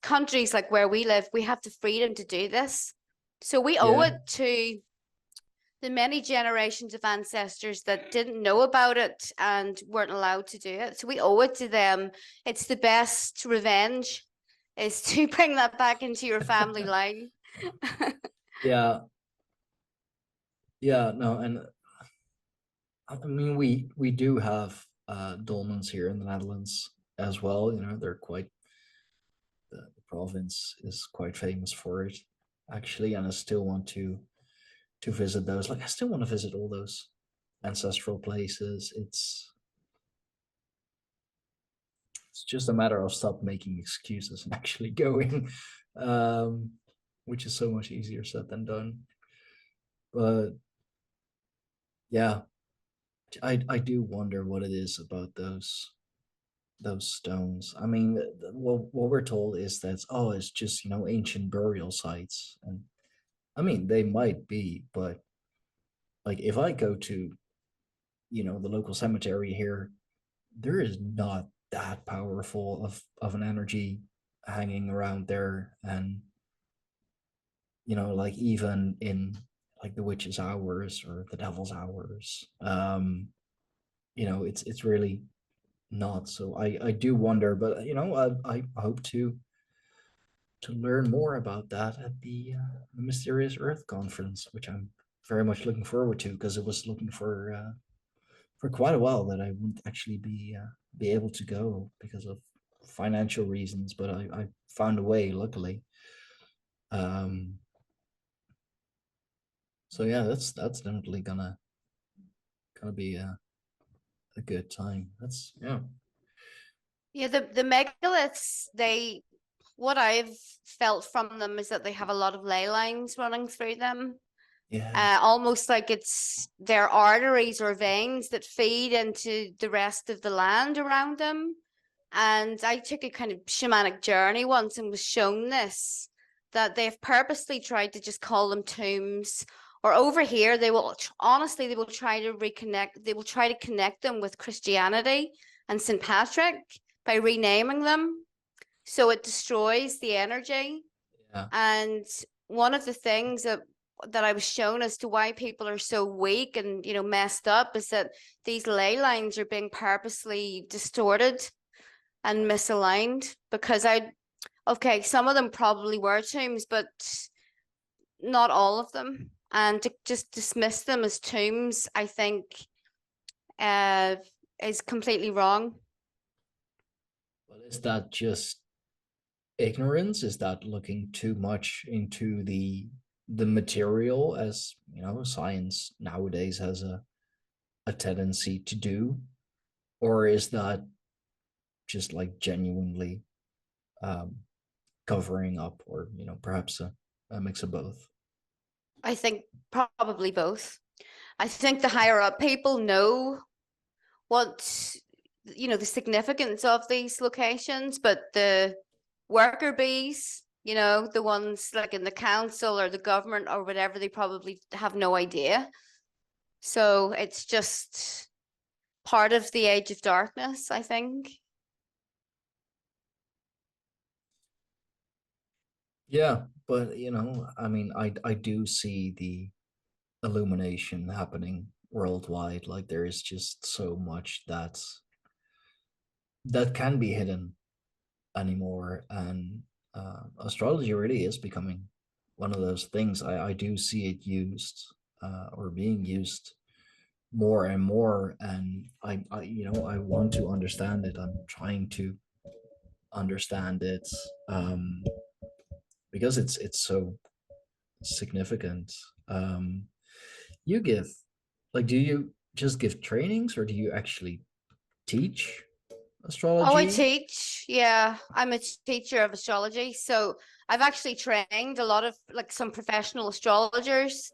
countries like where we live, we have the freedom to do this. So we owe Yeah. it to the many generations of ancestors that didn't know about it and weren't allowed to do it. So we owe it to them. It's the best revenge is to bring that back into your family line. Yeah. Yeah. No, and I mean we do have dolmens here in the Netherlands as well. They're quite the province is quite famous for it, actually, and I still want to visit those. Like I still want to visit all those ancestral places. It's just a matter of stop making excuses and actually going, um, which is so much easier said than done. But yeah, I do wonder what it is about those stones. I mean, what we're told is that it's just ancient burial sites, and I mean they might be, but like if I go to the local cemetery here, there is not that powerful of an energy hanging around there, and like even in like the witch's hours or the devil's hours, it's really not. So I do wonder, but I hope to learn more about that at the Mysterious Earth conference, which I'm very much looking forward to, because it was looking for quite a while that I wouldn't actually be able to go because of financial reasons, but I found a way, luckily. Um, so yeah, that's definitely gonna be a good time. That's yeah. Yeah, the megaliths, what I've felt from them is that they have a lot of ley lines running through them. Yeah. Almost like it's their arteries or veins that feed into the rest of the land around them. And I took a kind of shamanic journey once and was shown this, that they've purposely tried to just call them tombs. Or over here, they will honestly, they will try to connect them with Christianity and St. Patrick by renaming them. So it destroys the energy. Yeah. And one of the things that I was shown as to why people are so weak and messed up is that these ley lines are being purposely distorted and misaligned because some of them probably were tombs, but not all of them. And to just dismiss them as tombs, I think, uh, is completely wrong. But is that just ignorance? Is that looking too much into the material, as science nowadays has a tendency to do? Or is that just like genuinely um, covering up, or perhaps a mix of both? I think probably both. I think the higher up people know what the significance of these locations, but the worker bees, the ones like in the council or the government or whatever, they probably have no idea. So it's just part of the age of darkness, I think. Yeah, but I mean, I do see the illumination happening worldwide. Like there is just so much that can be hidden anymore, and astrology really is becoming one of those things. I do see it used or being used more and more, and I want to understand it. I'm trying to understand it, because it's so significant. You give, like, do you just give trainings, or do you actually teach Oh, I astrology? teach. Yeah, I'm a teacher of astrology. So I've actually trained a lot of like some professional astrologers.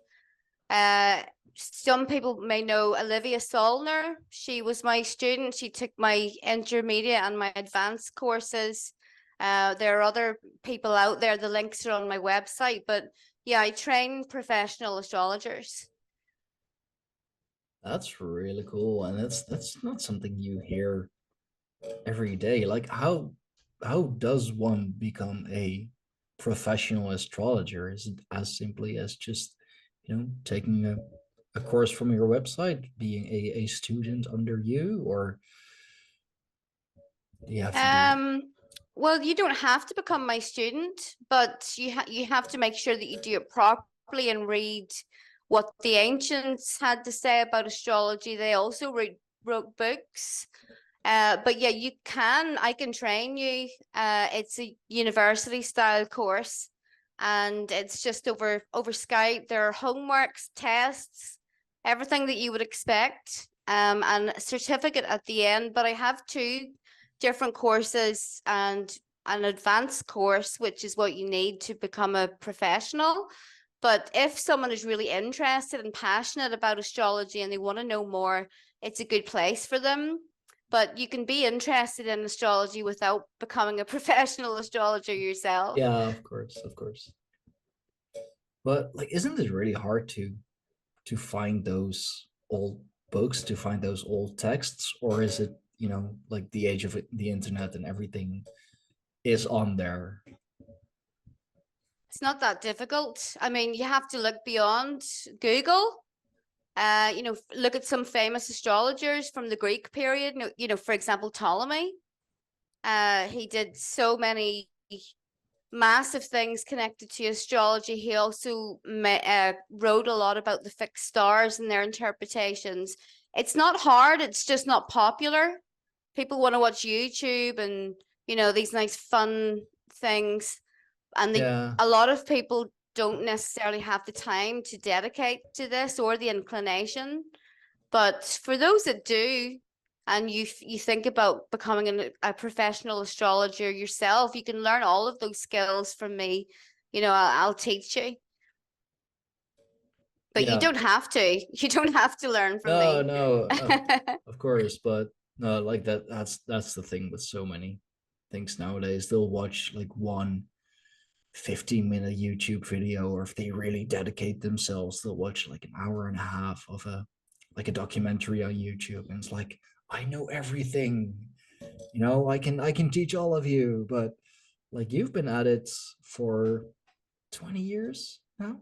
Uh, some people may know Olivia Solner. She was my student. She took my intermediate and my advanced courses. There are other people out there. The links are on my website, but Yeah, I train professional astrologers. That's really cool, and that's not something you hear every day. Like how does one become a professional astrologer? Is it as simply as just, taking a course from your website, being a student under you, or do you have to do? Um, well, you don't have to become my student, but you have to make sure that you do it properly and read what the ancients had to say about astrology. They also wrote books. But yeah, I can train you. It's a university style course, and it's just over Skype. There are homeworks, tests, everything that you would expect, and a certificate at the end. But I have two different courses and an advanced course, which is what you need to become a professional. But if someone is really interested and passionate about astrology and they want to know more, it's a good place for them. But you can be interested in astrology without becoming a professional astrologer yourself. Yeah, of course, of course. But like, isn't it really hard to find those old books, to find those old texts, or is it, like the age of the internet and everything is on there? It's not that difficult. I mean, you have to look beyond Google. Look at some famous astrologers from the Greek period. For example, Ptolemy. He did so many massive things connected to astrology. He also wrote a lot about the fixed stars and their interpretations. It's not hard, it's just not popular. People want to watch YouTube and, these nice fun things. And Yeah, a lot of people don't necessarily have the time to dedicate to this or the inclination. But for those that do, and you think about becoming a professional astrologer yourself, you can learn all of those skills from me. I'll teach you, but you yeah. don't have to. You don't have to learn from No, me. no, of course, but no, like that's the thing with so many things nowadays. They'll watch like one 15-minute YouTube video, or if they really dedicate themselves, they'll watch like an hour and a half of a documentary on YouTube, and it's like, I know everything, I can teach all of you, but like, you've been at it for 20 years now.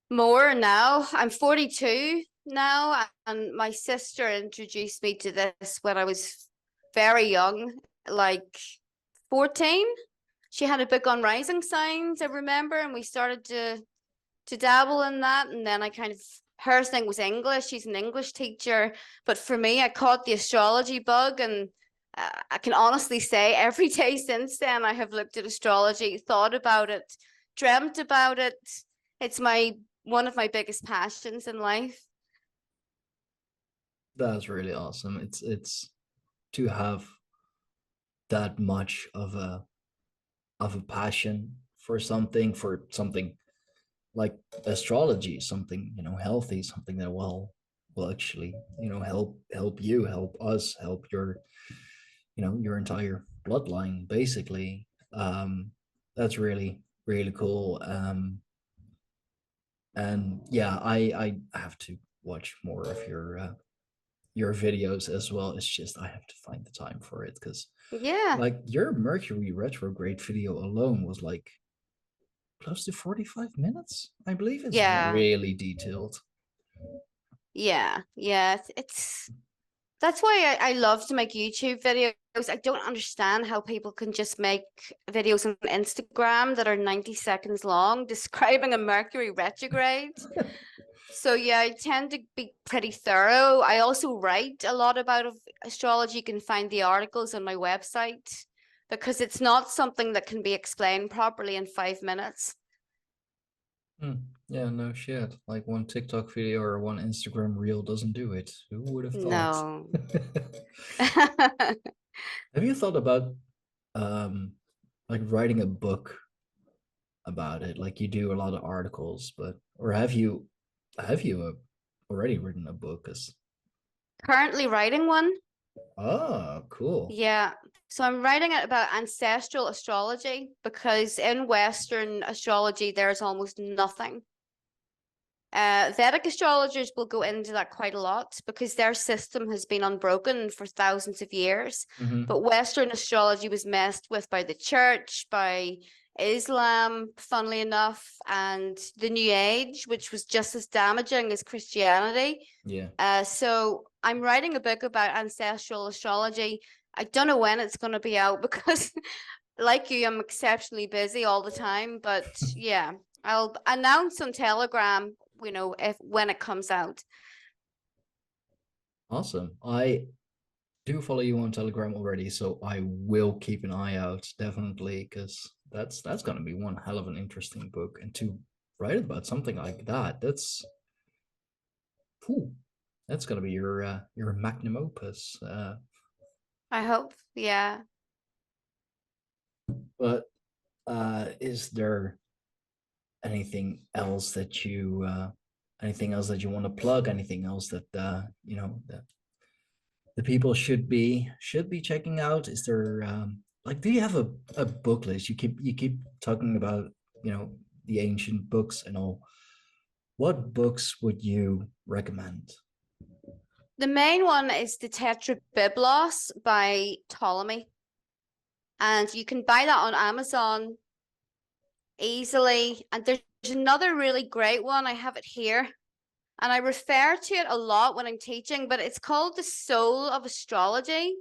More now. I'm 42 now, and my sister introduced me to this when I was very young, like 14. She had a book on rising signs, I remember, and we started to dabble in that. And then I kind of her thing was English. She's an English teacher, but for me, I caught the astrology bug, and I can honestly say every day since then, I have looked at astrology, thought about it, dreamt about it. It's my one of my biggest passions in life. That's really awesome. It's to have that much of a passion for something like astrology, something, healthy, something that will actually, help us, help your entire bloodline, basically. That's really, really cool. And yeah, I have to watch more of your videos as well. It's just I have to find the time for it, because Yeah, like your Mercury retrograde video alone was like close to 45 minutes. I believe it's yeah, really detailed. yeah. It's That's why I love to make YouTube videos. I don't understand how people can just make videos on Instagram that are 90 seconds long describing a Mercury retrograde. So yeah, I tend to be pretty thorough. I also write a lot about astrology. You can find the articles on my website because it's not something that can be explained properly in 5 minutes. Hmm. Yeah, no shit. Like one TikTok video or one Instagram reel doesn't do it. Who would have thought? No. Have you thought about um like writing a book about it? Like you do a lot of articles, but or have you already written a book? 'Cause Currently writing one. Oh, cool. Yeah. So I'm writing it about ancestral astrology because in Western astrology, there's almost nothing. Vedic astrologers will go into that quite a lot because their system has been unbroken for thousands of years. Hmm. But Western astrology was messed with by the church, by Islam, funnily enough, and the New Age, which was just as damaging as Christianity. Yeah. So I'm writing a book about ancestral astrology. I don't know when it's going to be out because, like you, I'm exceptionally busy all the time. But yeah, I'll announce on Telegram, if when it comes out. Awesome. I do follow you on Telegram already, so I will keep an eye out definitely because that's gonna be one hell of an interesting book. And to write about something like that, whew, that's gonna be your magnum opus. I hope. Yeah. But is there anything else that you want to plug? Anything else that that the people should be checking out? Is there like, do you have a book list? You keep talking about the ancient books and all. What books would you recommend? The main one is the Tetrabiblos by Ptolemy. And you can buy that on Amazon easily. And there's another really great one. I have it here. And I refer to it a lot when I'm teaching, but it's called The Soul of Astrology.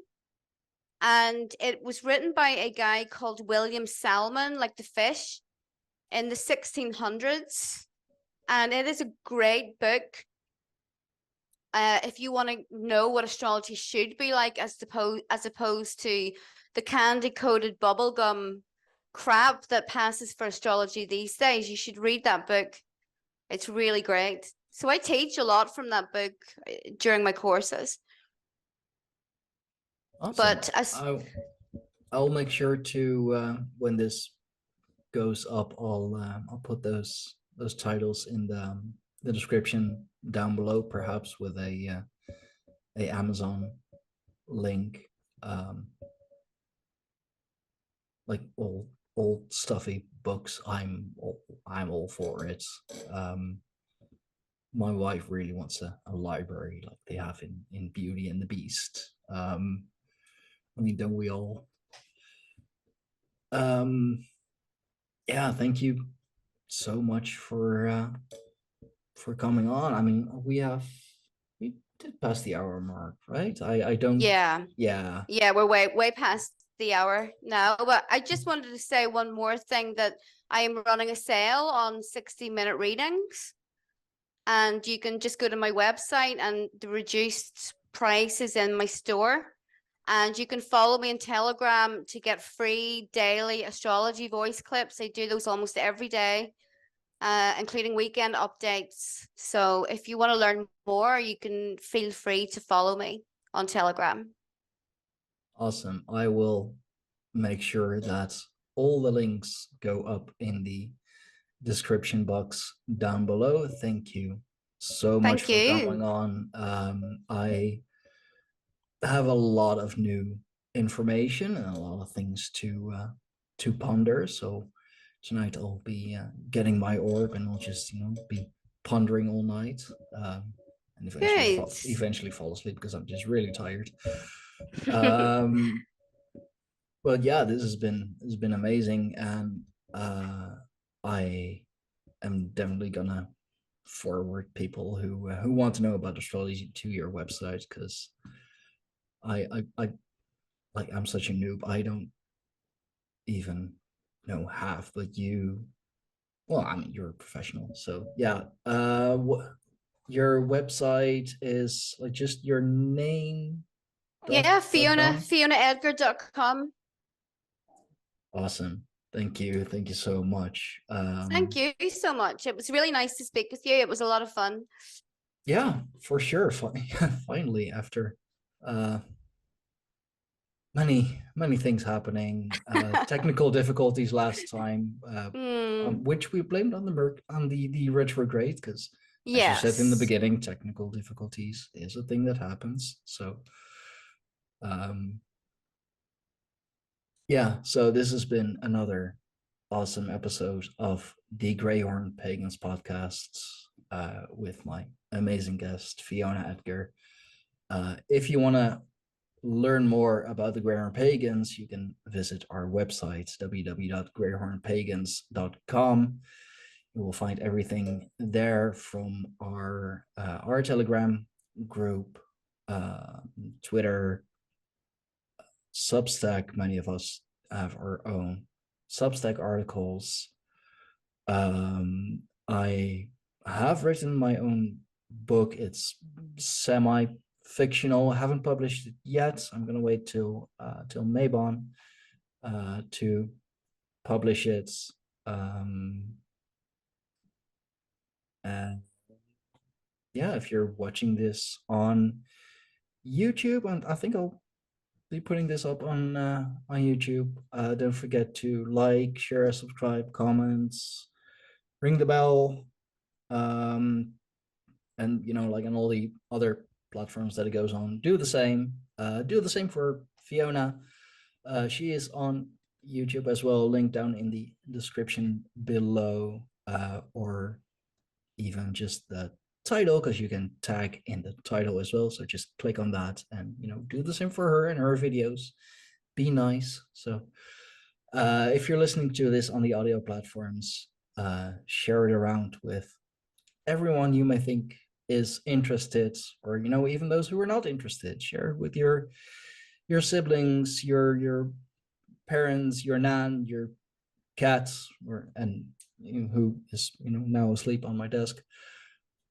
And it was written by a guy called William Salmon, like the fish, in the 1600s. And it is a great book. If you want to know what astrology should be like, as opposed to the candy coated bubblegum crap that passes for astrology these days, you should read that book. It's really great. So I teach a lot from that book during my courses. Awesome. But as I'll make sure to when this goes up, I'll put those titles in the description down below, perhaps with a Amazon link. Like old stuffy books, I'm all for it. Um, my wife really wants a library like they have in Beauty and the Beast. I mean, don't we all? Um, yeah, thank you so much for coming on. I mean, we did pass the hour mark, right? I don't. yeah, Yeah. yeah, we're way past the hour now. But I just wanted to say one more thing, that I am running a sale on 60-minute readings. And you can just go to my website and the reduced price is in my store. And you can follow me on Telegram to get free daily astrology voice clips. I do those almost every day, including weekend updates. So if you want to learn more, you can feel free to follow me on Telegram. Awesome. I will make sure that all the links go up in the description box down below. Thank you so much Thank for coming you. on. I have a lot of new information and a lot of things to ponder. So tonight I'll be getting my orb and I'll just be pondering all night, and Good. eventually fall asleep because I'm just really tired. Um, but yeah, this has been amazing, and I am definitely gonna forward people who want to know about astrology to your website because I like, I'm such a noob. I don't even know half, but well, I mean, you're a professional, so yeah. Your website is like just your name Yeah, dot Fiona, com. FionaAedgar.com. Awesome. Thank you so much. Thank you so much. It was really nice to speak with you. It was a lot of fun. Yeah, for sure. Finally, after uh many things happening, technical difficulties last time, Hmm. which we blamed on the retrograde because, as you said in the Yes. beginning, technical difficulties is a thing that happens. So Um, yeah, so this has been another awesome episode of the Greyhorn Pagans podcasts with my amazing guest, Fiona Aedgar. If you want to learn more about the Greyhorn Pagans, you can visit our website, www.greyhornpagans.com. You will find everything there from our Telegram group, Twitter, Substack. Many of us have our own Substack articles. I have written my own book. It's semi-fictional. I haven't published it yet. I'm gonna wait till Mabon to publish it. And yeah, if you're watching this on YouTube, and I think I'll be putting this up on YouTube. Don't forget to like, share, subscribe, comments, ring the bell, and like on all the other platforms that it goes on. Do the same. Do the same for Fiona. She is on YouTube as well. Link down in the description below, or even just the title, because you can tag in the title as well. So just click on that and do the same for her and her videos. Be nice. So if you're listening to this on the audio platforms, share it around with everyone you may think is interested, or even those who are not interested. Share it with your siblings, your parents, your nan, your cats, and who is now asleep on my desk.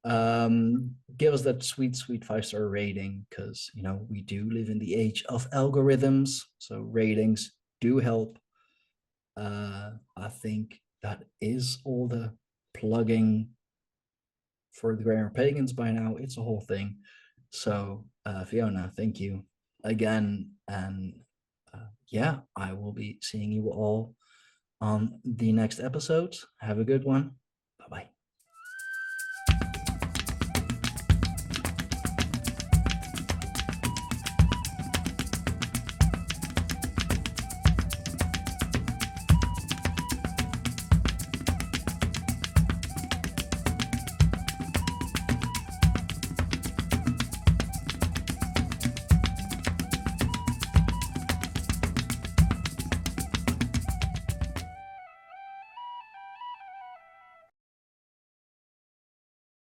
Give us that sweet 5-star rating, because we do live in the age of algorithms, so ratings do help. I think that is all the plugging for the Greyhorn Pagans by now. It's a whole thing. So Fiona, thank you again, and yeah, I will be seeing you all on the next episode. Have a good one.